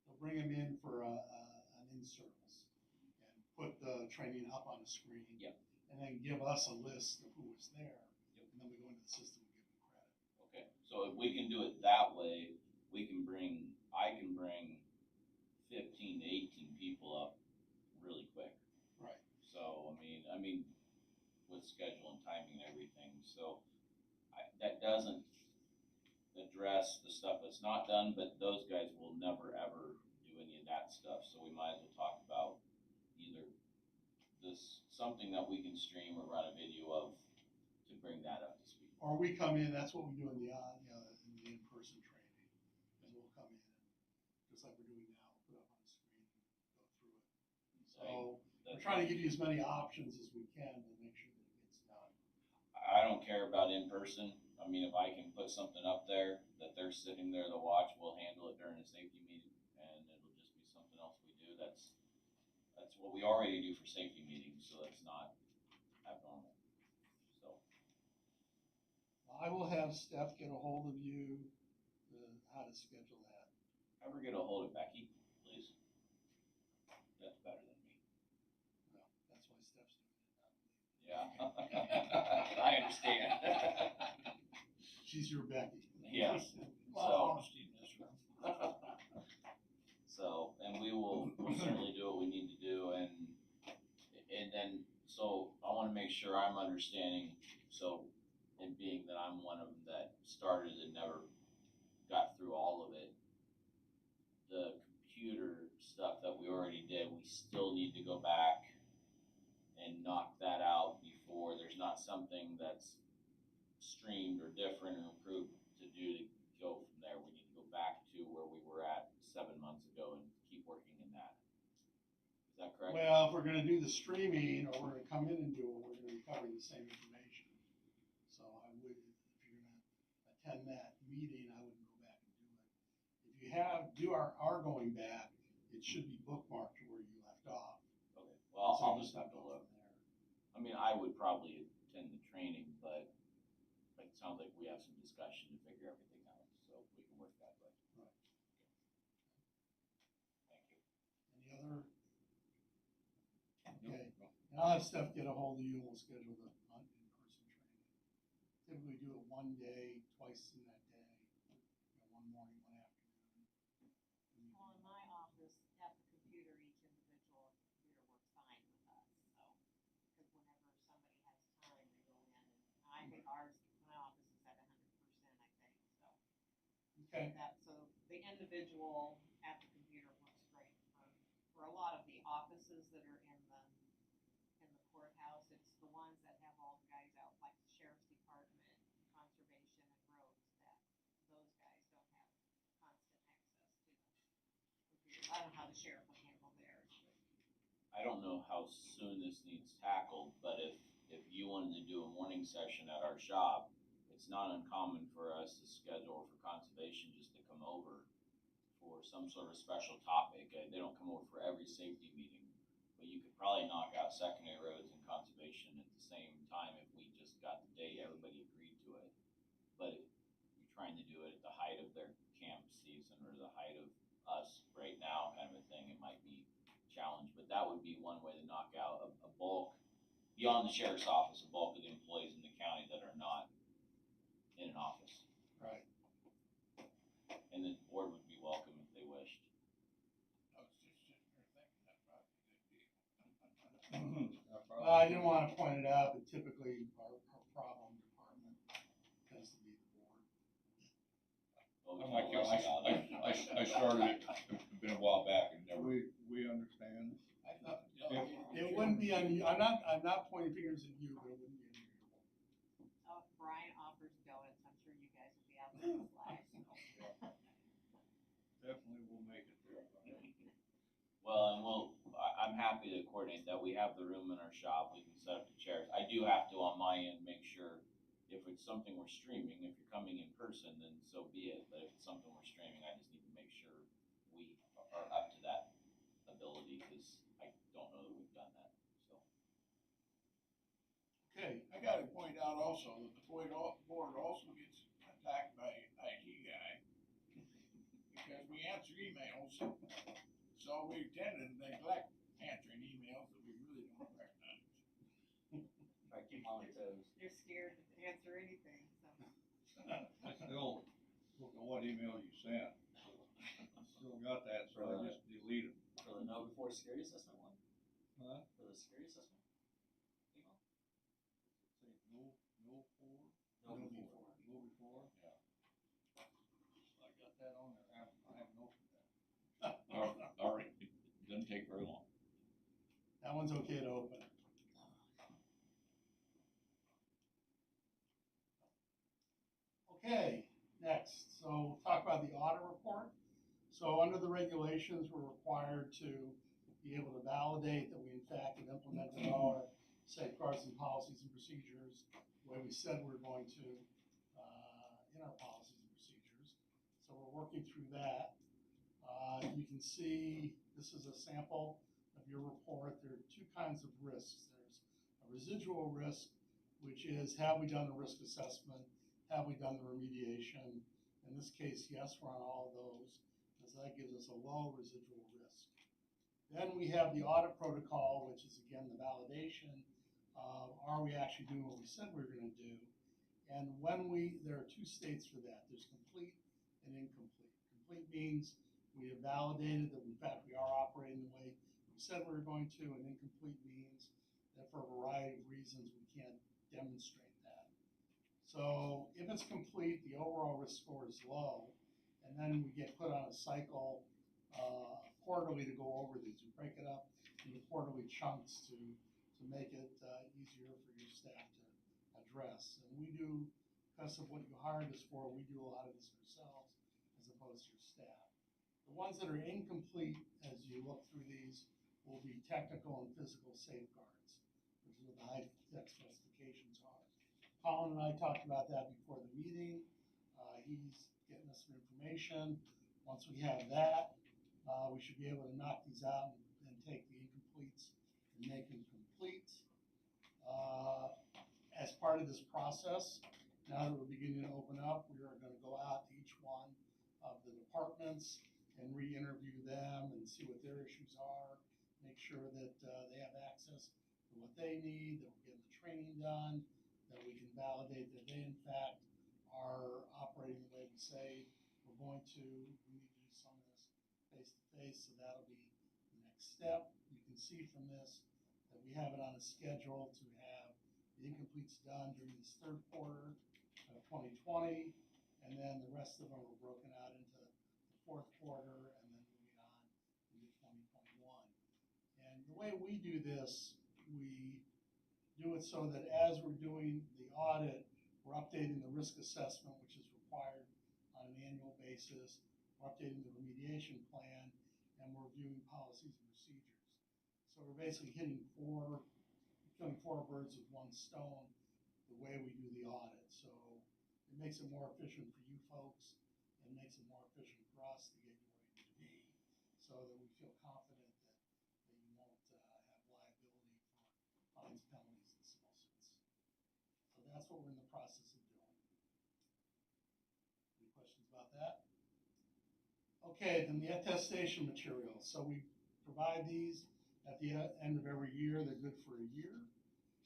they'll bring them in for an in-service and put the training up on the screen. Yep. And then give us a list of who was there. Yep. And then we go into the system and give them credit. Okay, so if we can do it that way, I can bring 15 to 18 people up really quick. Right. So, I mean, with schedule and timing and everything, so that doesn't address the stuff that's not done, but those guys will never ever do any of that stuff, so we might as well talk about either something that we can stream or run a video of to bring that up to speed. Or we come in, that's what we do in the in-person training, is we'll come in, just like we're doing now, put up on the screen, go through it. So, we're trying to give you as many options as we can to make sure that it gets done. I don't care about in person. I mean, if I can put something up there that they're sitting there to watch, we'll handle it during a safety meeting, and it'll just be something else we do. That's what we already do for safety meetings, so that's not abnormal. So. I will have Steph get a hold of you, how to schedule that. Ever get a hold of Becky, please? That's better than me. No, that's why Steph's doing it, not me. Yeah. I understand. She's your Becky. Yes. Well, honesty in this room. So, and we'll certainly do what we need to do, and then, so I wanna make sure I'm understanding, so, and being that I'm one of them that started and never got through all of it, the computer stuff that we already did, we still need to go back and knock that out before, there's not something that's streamed or different or improved to do to go from there. We need to go back to where we were at 7 months ago and keep working in that. Is that correct? Well, if we're gonna do the streaming, or we're gonna come in and do it, we're gonna be covering the same information. So I would, if you're gonna attend that meeting, I wouldn't go back and do it. If you are going back, it should be bookmarked to where you left off. Okay, well, So I'll you just have to go look. from there. I mean, I would probably attend the training, but it sounds like we have some discussion to figure everything out, so we can work that way. Right. Thank you. Any other? Okay, and I'll have Steph get a hold of you and we'll schedule the in-person training. Typically do it one day, twice in that day, one morning, one afternoon. Well, in my office, at the computer, each individual computer works fine with us, so, because whenever somebody has time, they go in, and I think ours, my office is at 100%, I think, so. Okay, So the individual at the computer works great for a lot of the offices that are in the courthouse. It's the ones that have all the guys out, like the sheriff's department, conservation, and roads, that those guys don't have constant access to the computers. I don't know how the sheriff will handle theirs, but. I don't know how soon this needs tackled, but if you wanted to do a morning session at our shop, it's not uncommon for us to schedule for conservation just to come over for some sort of special topic. They don't come over for every safety meeting, but you could probably knock out secondary roads and conservation at the same time if we just got the day everybody agreed to it. But if you're trying to do it at the height of their camp season or the height of us right now kind of a thing, it might be challenge, but that would be one way to knock out a bulk, beyond the sheriff's office, a bulk of the employees in the county that are not in an office. right. And the board would be welcome if they wished. I was just sitting here thinking that probably a good deal. Well, I didn't wanna point it out, but typically our problem department tends to be the board. Well, we I'm can like you, always out there. I started it, it's been a while back and never. We understand. I thought, It wouldn't be I'm not pointing fingers at you, but it wouldn't be unusual. Oh, if Brian offers donuts, I'm sure you guys will be out there with flags. Definitely will make it there. Well, and I'm happy to coordinate that. We have the room in our shop, we can set up the chairs. I do have to, on my end, make sure if it's something we're streaming, if you're coming in person, then so be it. But if it's something we're streaming, gotta point out also that the board also gets attacked by IT guy. Because we answer emails, so we tend to neglect answering emails that we really don't recognize. Try to keep 'em on their toes. You're scared to answer anything, so. I still look at what email you sent. Still got that, so I just deleted it. For the no before security assessment one? Huh? For the security assessment? Email? Say no for? No No before. No before? Yeah. I got that on there, I have no for that. All right, it doesn't take very long. That one's okay to open. Okay, next, so we'll talk about the audit report. So under the regulations, we're required to be able to validate that we in fact have implemented all our safeguards and policies and procedures the way we said we were going to in our policies and procedures. So we're working through that. You can see, this is a sample of your report. There are two kinds of risks. There's a residual risk, which is, have we done a risk assessment? Have we done the remediation? In this case, yes, we're on all of those, because that gives us a low residual risk. Then we have the audit protocol, which is again the validation of, are we actually doing what we said we were going to do? And there are two states for that. There's complete and incomplete. Complete means we have validated that in fact we are operating the way we said we were going to, and incomplete means that for a variety of reasons we can't demonstrate that. So if it's complete, the overall risk score is low, and then we get put on a cycle quarterly to go over these. We break it up into quarterly chunks to make it easier for your staff to address. And we do, because of what you hired us for, we do a lot of this ourselves as opposed to your staff. The ones that are incomplete, as you look through these, will be technical and physical safeguards, which is what the high-tech specifications are. Colin and I talked about that before the meeting. He's getting us some information. Once we have that, we should be able to knock these out and take the incompletes and make them complete. As part of this process, now that we're beginning to open up, we are going to go out to each one of the departments and re-interview them and see what their issues are, make sure that they have access to what they need, that we're getting the training done, that we can validate that they in fact are operating the way we say we're going to. We need to do some of this face-to-face, so that'll be the next step. You can see from this that we have it on a schedule to have the incompletes done during this third quarter of 2020, and then the rest of them are broken out into the fourth quarter and then moving on into 2021. And the way we do this, we do it so that as we're doing the audit, we're updating the risk assessment, which is required on an annual basis. We're updating the remediation plan, and we're reviewing policies and procedures. So we're basically killing four birds with one stone the way we do the audit. So it makes it more efficient for you folks, and makes it more efficient for us to get you where you need to be, so that we feel confident that you won't have liability for fines, penalties, and civil suits. So that's what we're in the process of doing. Any questions about that? Okay, then the attestation materials. So we provide these at the end of every year. They're good for a year.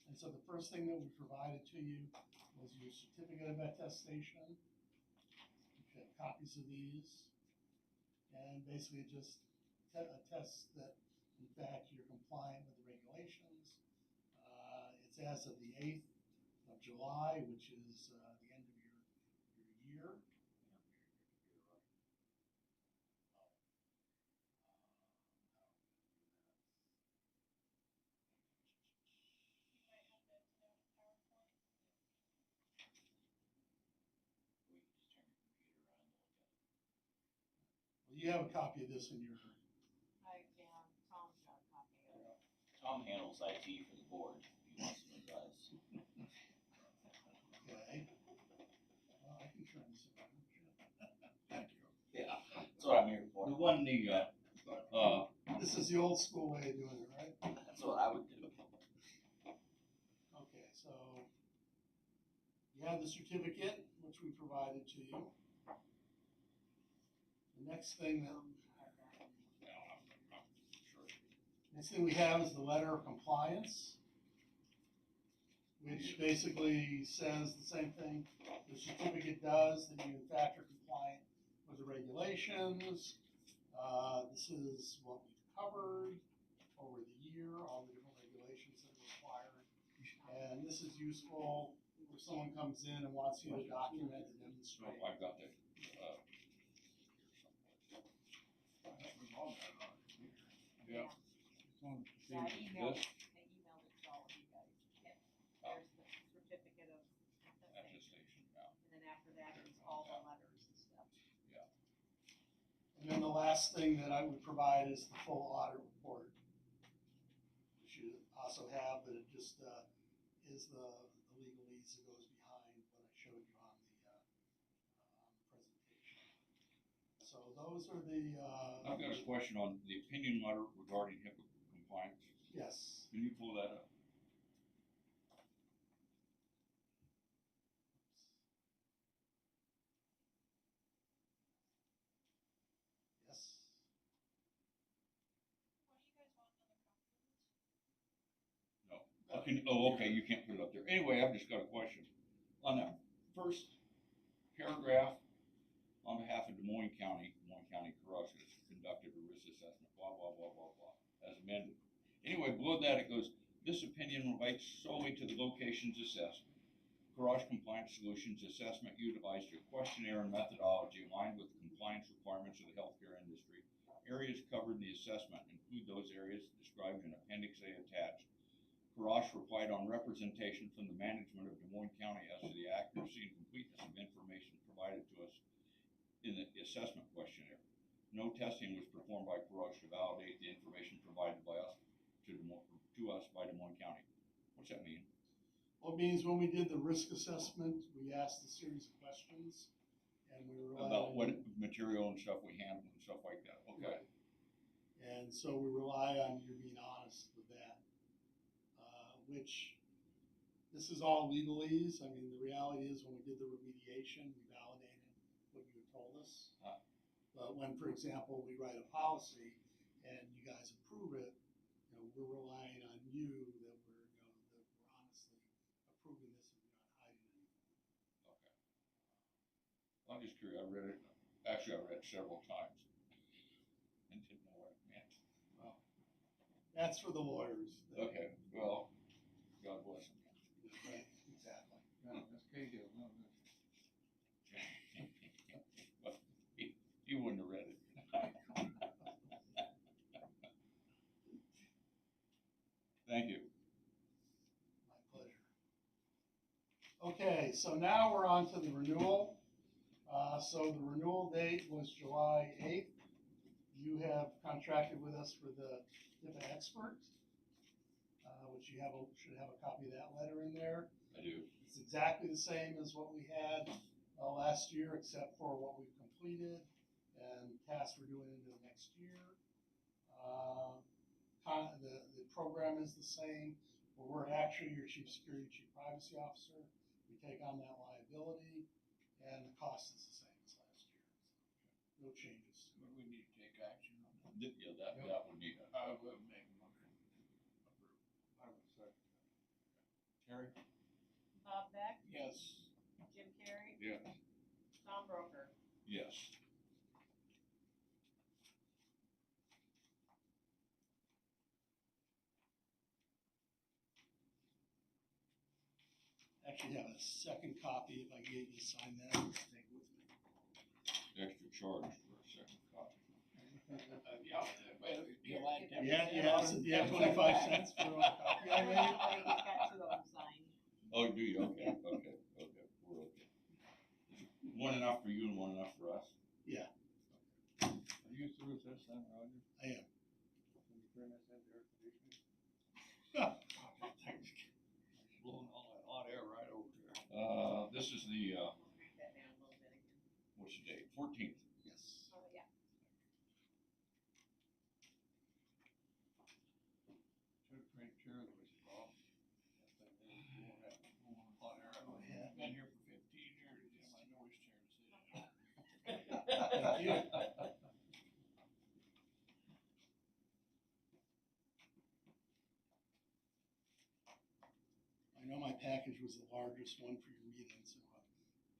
And so the first thing that we provided to you was your certificate of attestation. You have copies of these. And basically it just attests that, in fact, you're compliant with the regulations. It's as of the 8th of July, which is the end of your year. You have a copy of this in your. Tom's got a copy of it. Tom handles IT for the board, if you want some advice. Okay. Well, I can turn this around. Thank you. Yeah, that's what I'm here for. The one, This is the old school way of doing it, right? That's what I would do. Okay, so have the certificate, which we provided to you. The next thing we have is the letter of compliance, which basically says the same thing the certificate does, that you in fact are compliant with the regulations. This is what we've covered over the year, all the different regulations that are required. And this is useful if someone comes in and wants you to document and demonstrate. Oh, I've got that, yeah. Yeah, I emailed This? it to all of you guys. Yeah. There's the certificate of attestation, Attestation, yeah. and then after that is all the letters and stuff. And then the last thing that I would provide is the full audit report, which you also have, but it just is the legalese that goes behind what I showed you on the presentation. So those are the. I've got a question on the opinion letter regarding HIPAA compliance. Yes. Can you pull that up? Yes. No. Okay, you can't put it up there. Anyway, I've just got a question. On that first paragraph, on behalf of Des Moines County Courage has conducted a risk assessment, blah, blah, blah, blah, blah, as amended. Anyway, below that it goes, this opinion relates solely to the locations assessed. Courage Compliance Solutions assessment utilized a questionnaire and methodology aligned with compliance requirements of the healthcare industry. Areas covered in the assessment include those areas described in Appendix A attached. Courage replied on representation from the management of Des Moines County as to the accuracy and completeness of information provided to us in the assessment questionnaire. No testing was performed by Courage to validate the information provided by us to us by Des Moines County. What's that mean? Well, it means when we did the risk assessment, we asked a series of questions, and we were About what material and stuff we handle and stuff like that. Okay. Right. And so we rely on you being honest with that, which this is all legalese. I mean, the reality is when we did the remediation, we validated what you had told us. But when, for example, we write a policy and you guys approve it, we're relying on you that we're honestly approving this and we're not hiding anything. Okay. I'm just curious. I read it. Actually, I read it several times and didn't know what it meant. Well, that's for the lawyers. Okay. Well, God bless them. Right, exactly. No, that's Cahill. No, you wouldn't have read it. Thank you. My pleasure. Okay, so now we're on to the renewal. So the renewal date was July 8th. You have contracted with us for the HIPAA expert, which you should have a copy of that letter in there. I do. It's exactly the same as what we had last year, except for what we've completed and tasks we're doing into the next year. The program is the same, but we're actually your chief security, chief privacy officer. We take on that liability, and the cost is the same as last year. So no changes. But we need to take action on that. Yeah, that would need. I will make a motion. I would second. Terry? Bob Beck, Yes. Jim Carrey, Yes. Tom Broker. Yes. Actually have a second copy if I can get you to sign that. Take it with me. Extra charge for a second copy. Yeah, well, you like that. Yeah, you have 25 cents for a copy I made. He's got two of them signed. Oh, do you? Okay, okay, okay. We're okay. One enough for you and one enough for us? Yeah. Are you through with this then, Roger? I am. Can you bring us into air conditioning? Blowing all that hot air right over there. This is the, Crank that down a little bit again. what's the date? 14th. Yes. Oh, yeah. Should have cranked chair was Bob. That thing is blowing that hot air. Oh, yeah. Been here for you. I know my package was the largest one for your meeting, so I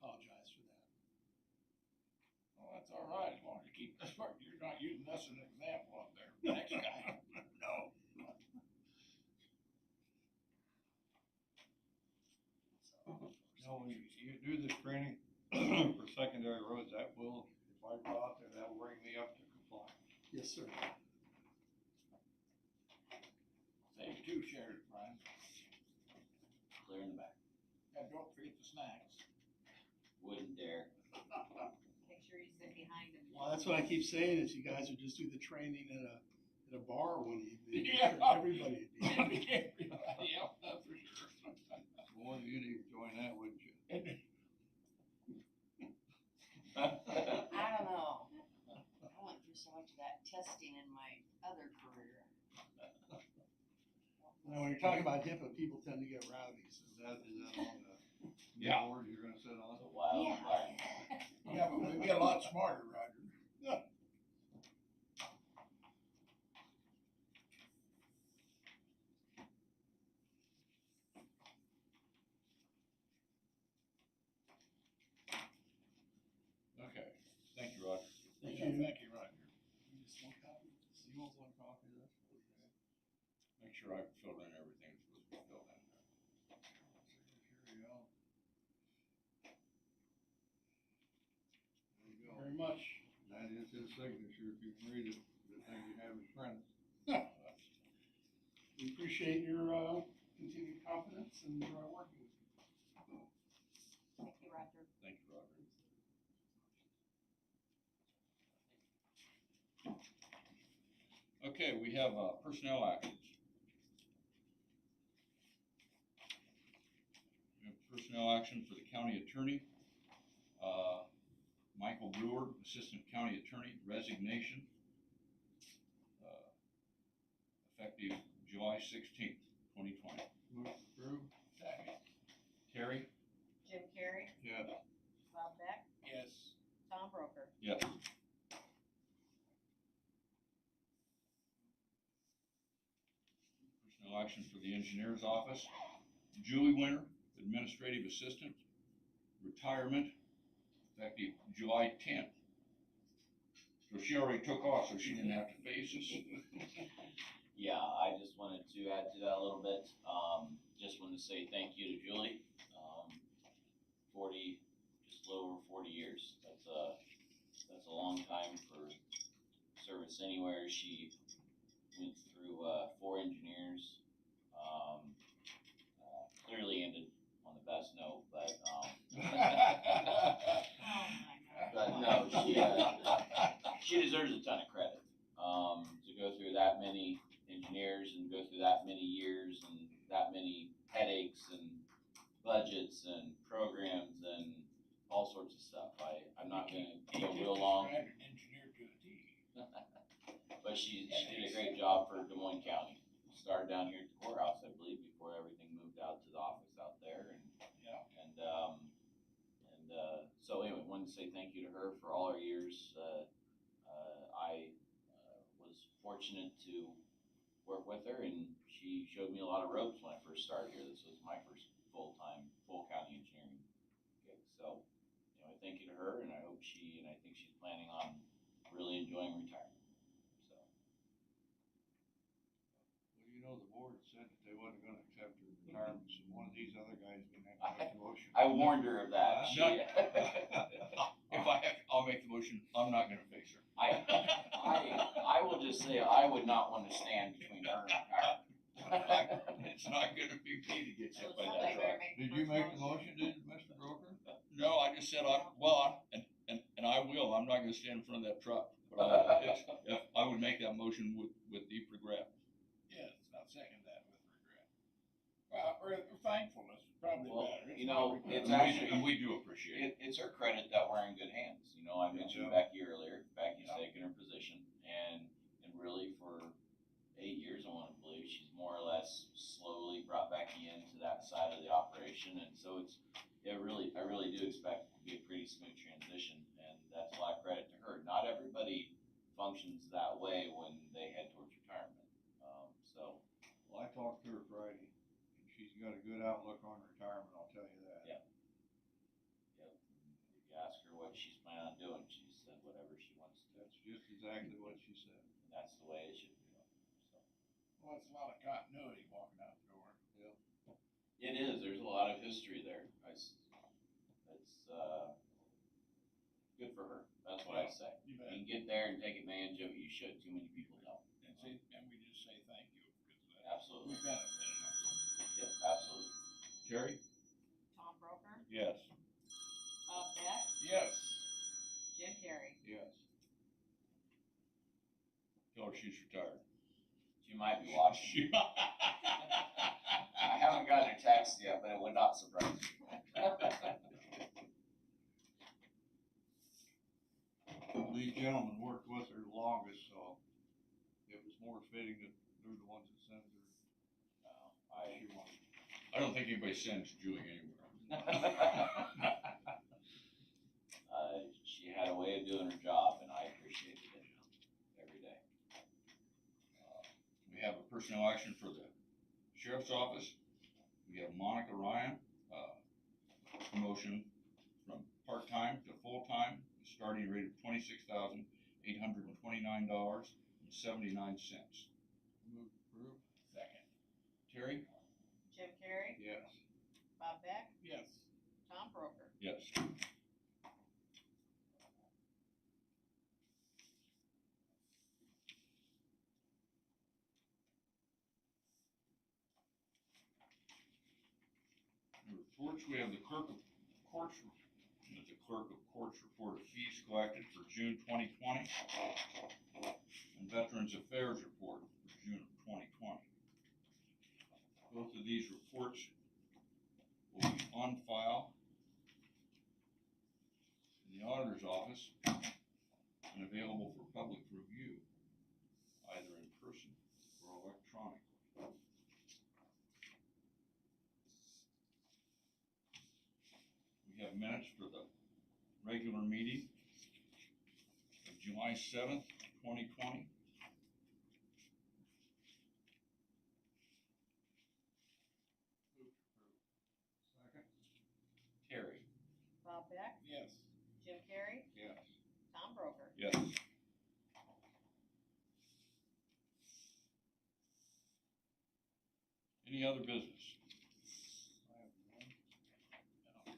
apologize for that. Well, that's all right, as long as you keep this part, you're not using us as an example up there, next guy. No. No, when you do this training for secondary roads, that will, if I go out there, that will bring me up to compliance. Yes, sir. Save two shares, Brian, Clear in the back. and don't forget the snacks. Wouldn't dare. Make sure you sit behind him. Well, that's what I keep saying, is you guys would just do the training at a bar one evening. Yeah. Everybody would be. Yeah, that's for sure. Boy, you'd even join that, wouldn't you? I don't know. I went through so much of that testing in my other career. Now, when you're talking about HIPAA, people tend to get rowdy, so. Is that on the Yeah. board you're gonna sit on? It's a wild Yeah. environment. Yeah, but we get a lot smarter, Roger. Okay, thank you, Roger. Thank Yeah, you. thank you, Roger. Just one copy. You want one copy of this? Make sure I filled in everything that's supposed to be filled in there. Here you go. There you go. Very much. That is his signature, if you can read it, the thing you have is printed. We appreciate your, continued confidence and, working with you. Thank you, Roger. Thank you, Roger. Okay, we have, personnel actions. We have personnel action for the county attorney. Michael Brewer, Assistant County Attorney, resignation. Effective July 16th, 2020. Move approved. Second. Terry? Jim Carrey, Yes. Bob Beck, Yes. Tom Broker. Yes. Personnel action for the engineer's office. Julie Winter, Administrative Assistant, retirement, effective July 10th. So she already took off, so she didn't have to face us. Yeah, I just wanted to add to that a little bit. Just wanted to say thank you to Julie. just a little over 40 years. That's a long time for service anywhere. She went through 4 engineers. Clearly ended on the best note, but but no, she deserves a ton of credit. To go through that many engineers and go through that many years and that many headaches and budgets and programs and all sorts of stuff. I'm not gonna go real long. Engineer to a T. But she did a great job for Des Moines County. Started down here at the courthouse, I believe, before everything moved out to the office out there, and Yeah. so anyway, wanted to say thank you to her for all her years. I was fortunate to work with her, and she showed me a lot of ropes when I first started here. This was my first full county engineering gig. So, thank you to her, and I think she's planning on really enjoying retirement. So. Well, the board said that they wasn't gonna accept her retirement, so one of these other guys is gonna have to make a motion. I warned her of that. If I'll make the motion, I'm not gonna face her. I will just say, I would not want to stand between her and retirement. It's not gonna be me to get hit by that Somebody better truck. make Did the you first make the motion. motion, Mr. Broker? No, I just said and I will, I'm not gonna stand in front of that truck. But I would make that motion with deep regret. Yes, I'll second that with regret. Well, or thankfulness, probably Well, better. It's you know, not regret. it's actually- And we do appreciate it. It's her credit that we're in good hands. I mentioned Yeah. Becky earlier. Becky's Yeah. taken her position, and really for 8 years, I want to believe, she's more or less slowly brought Becky into that side of the operation, and so I really do expect it to be a pretty smooth transition, and that's a lot of credit to her. Not exactly what she said. And that's the way it should be, so. Well, it's a lot of continuity walking out the door. It is, there's a lot of history there. It's, good for her, that's what I say. You You bet. can get there and take advantage of it, you should, too many people don't. And see, and we just say thank you because of that. Absolutely. We benefited. Yep, absolutely. Terry? Tom Broker, Yes. Bob Beck, Yes. Jim Carrey. Yes. Tell her she's retired. She might be watching. I haven't gotten her text yet, but it would not surprise me. These gentlemen worked with her the longest, so it was more fitting that they're the ones that send her. I don't think anybody sends Julie anywhere. She had a way of doing her job, and I appreciated it every day. We have a personnel action for the sheriff's office. We have Monica Ryan, promotion from part-time to full-time, starting rate of $26,829.79. Move approved. Second. Terry? Jim Carrey, Yes. Bob Beck, Yes. Tom Broker. Yes. Reports, we have the clerk of courts report of fees collected for June 2020, and Veterans Affairs report for June of 2020. Both of these reports will be on file in the auditor's office and available for public review, either in person or electronically. We have minutes for the regular meeting of July 7th, 2020. Second. Terry? Bob Beck, Yes. Jim Carrey, Yes. Tom Broker. Yes. Any other business? I have none.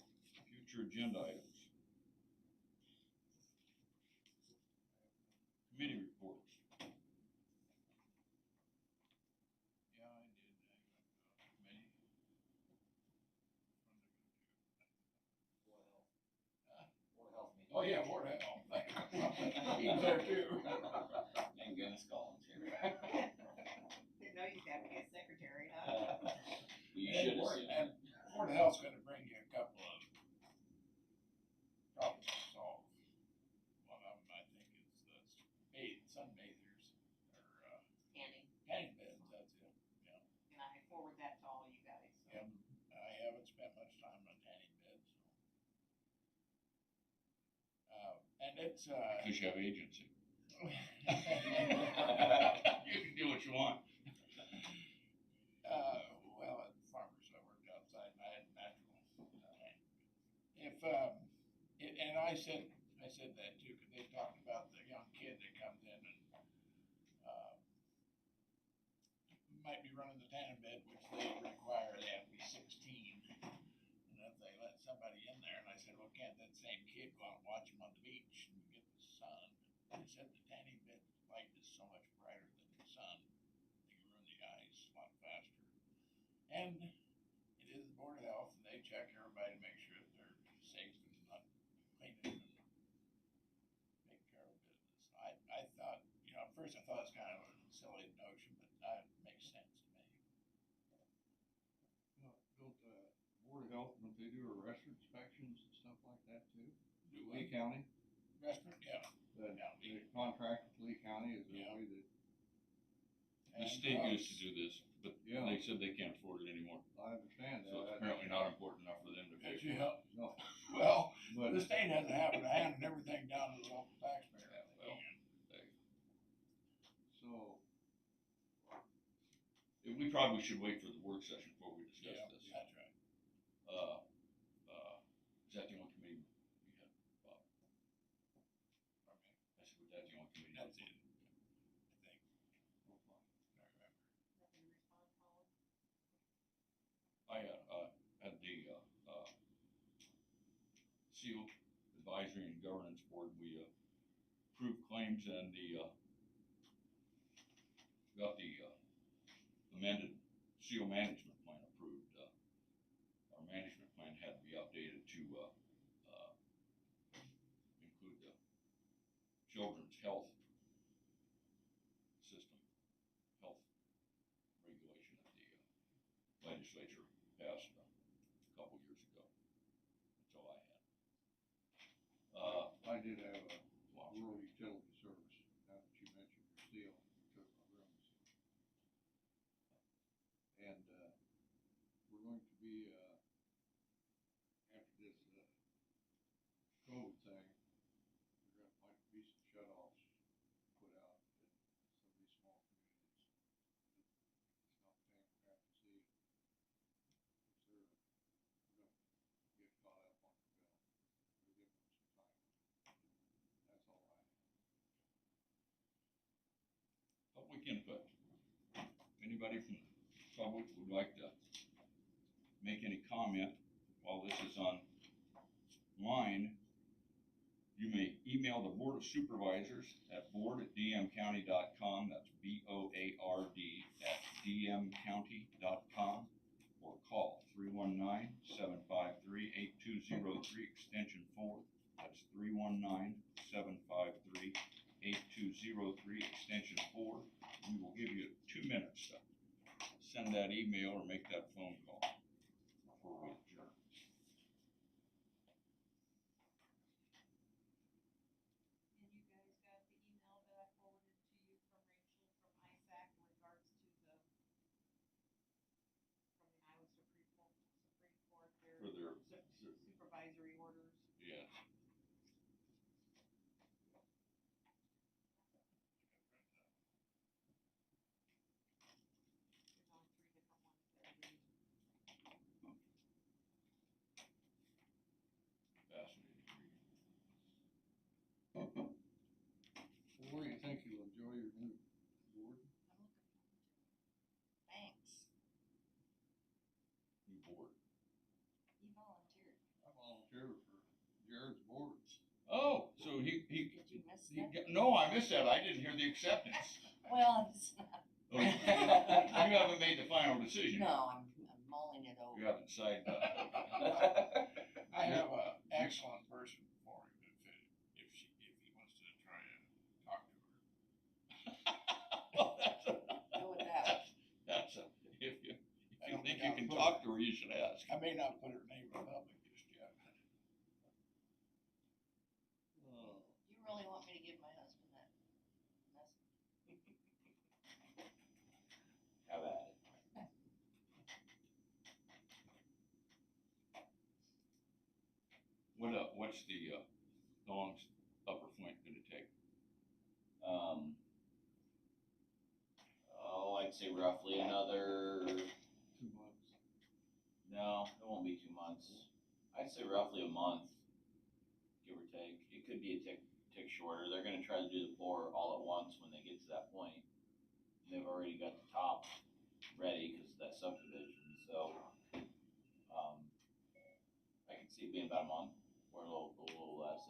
Future agenda items. Committee reports. Yeah, I did. Committee. Board of Health meeting. Oh, yeah, Board of Health. He's there too. Thank goodness Colin's here. Didn't know you had to be a secretary, huh? You should have Board- seen and it. Board of Health's gonna bring you a couple of problems to solve. One of them, I think, is the sunbathers or, Tanning. tanning beds, that's it. Yeah. And I forward that to all you guys. So. Yeah, I haven't spent much time on tanning beds, so. And it's, Because you have agency. You can do what you want. well, at farmers, I worked outside and I had natural. And I said that too, cause they talked about the young kid that comes in and, might be running the tanning bed, which they require, they have to be 16. And if they let somebody in there, and I said, well, can't that same kid go out and watch them on the beach and get the sun? They said the tanning bed light is so much brighter than the sun, you ruin the eyes a lot faster. And it is the Board of Health, and they check everybody to make sure that they're safe and not cleaning and taking care of business. I thought, at first I thought it was kind of a silly notion, but that makes sense to me. Don't Board of Health, don't they do arrest inspections and stuff like that too? Do Lee what? County? Restaurant, yeah. The Yeah, the contract with Lee County is the Yeah. way that. And The state used to drugs. do this, but Yeah. they said they can't afford it anymore. I understand that. So it's apparently not important enough for them to pay Did for you it. help? No, Well, but the state has a habit of handing everything down to the local taxpayer. Yeah, well. So, we probably should wait for the work session before we discuss Yeah, this. that's right. Is that the only committee we had, Bob? Okay. I said, which That's the only committee. That's it, I think. I remember. Nothing to respond, Colin? I, at the, SEAL Advisory and Governance Board, we, approved claims and the, got the, amended SEAL management plan approved. Our management plan had to be updated to, include the children's health system, health regulation that the legislature passed a couple years ago. That's all I had. I did have a rural utility service, now that you mentioned your steel, took my rooms. And, we're going to be, after this, COVID thing, might be some shut-offs put out in some of these small communities. It's not paying for half the city. We're gonna get caught up on the bill. We'll give them some time. That's all I have. Public input. Anybody from the public would like to make any comment while this is online, you may email the Board of Supervisors at board@dmcounty.com. That's BOARD@dmcounty.com, or call 319-753-8203 extension 4. That's 319-753-8203 extension 4. We will give you 2 minutes to send that email or make that phone call before we adjourn. And you guys got the email that I forwarded to you from Rachel from ISAC in regards to from the Iowa Supreme Court, For their supervisory orders. yeah. There's only 3 different ones that are used. Fascinating. Well, where do you think you'll enjoy your new board? I'm looking forward to it. Thanks. New board. He volunteered. I volunteered for Jared's boards. Oh, so he Did you miss that? no, I missed that. I didn't hear the acceptance. Well, it's not. Oh, you haven't made the final decision. No, I'm mulling it over. You haven't signed that. I have a excellent person for him if he wants to try and talk to her. Well, that's a, Go with that. that's a, if you I don't think think you I'll can put talk her- to her, you should ask. I may not put her name in public just yet. You really want me to give my husband that message? Have at it. What's the, how long's Upper Flint gonna take? I'd say roughly another, 2 months. no, it won't be 2 months. I'd say roughly a month, give or take. It could be a tick shorter. They're gonna try to do the bore all at once when they get to that point. They've already got the top ready because of that subdivision, so, I can see it being about a month or a little less,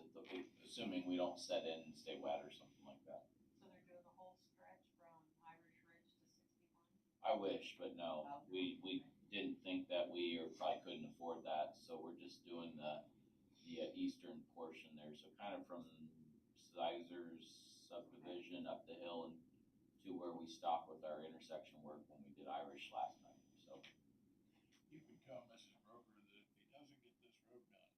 assuming we don't set in and stay wet or something like that. So they're doing the whole stretch from Irish Ridge to 61? I wish, but no, we didn't think that we or probably couldn't afford that, so we're just doing the eastern portion there, so kind of from Sizer's subdivision up the hill and to where we stopped with our intersection work when we did Irish last night, so. You can tell Mrs. Broker that if he doesn't get this road done,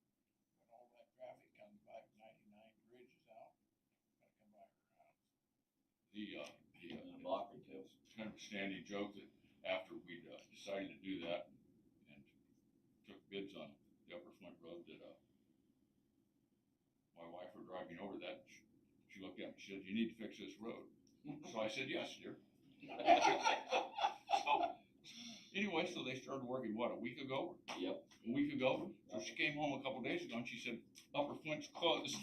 when all that traffic comes back 99 bridges out, gotta come by her house. In a block or two. It's kind of a standing joke that after we'd decided to do that and took bids on the Upper Flint Road that, my wife were driving over that, she looked at me, she said, "You need to fix this road." So I said, "Yes, dear." So, anyway, so they started working, what, a week ago? Yep. A week ago? So she came home a couple days ago and she said, "Upper Flint's closed."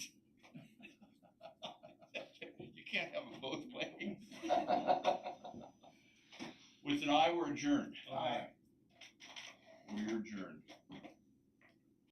can't have it both ways. With an aye, we're adjourned. Aye. We're adjourned.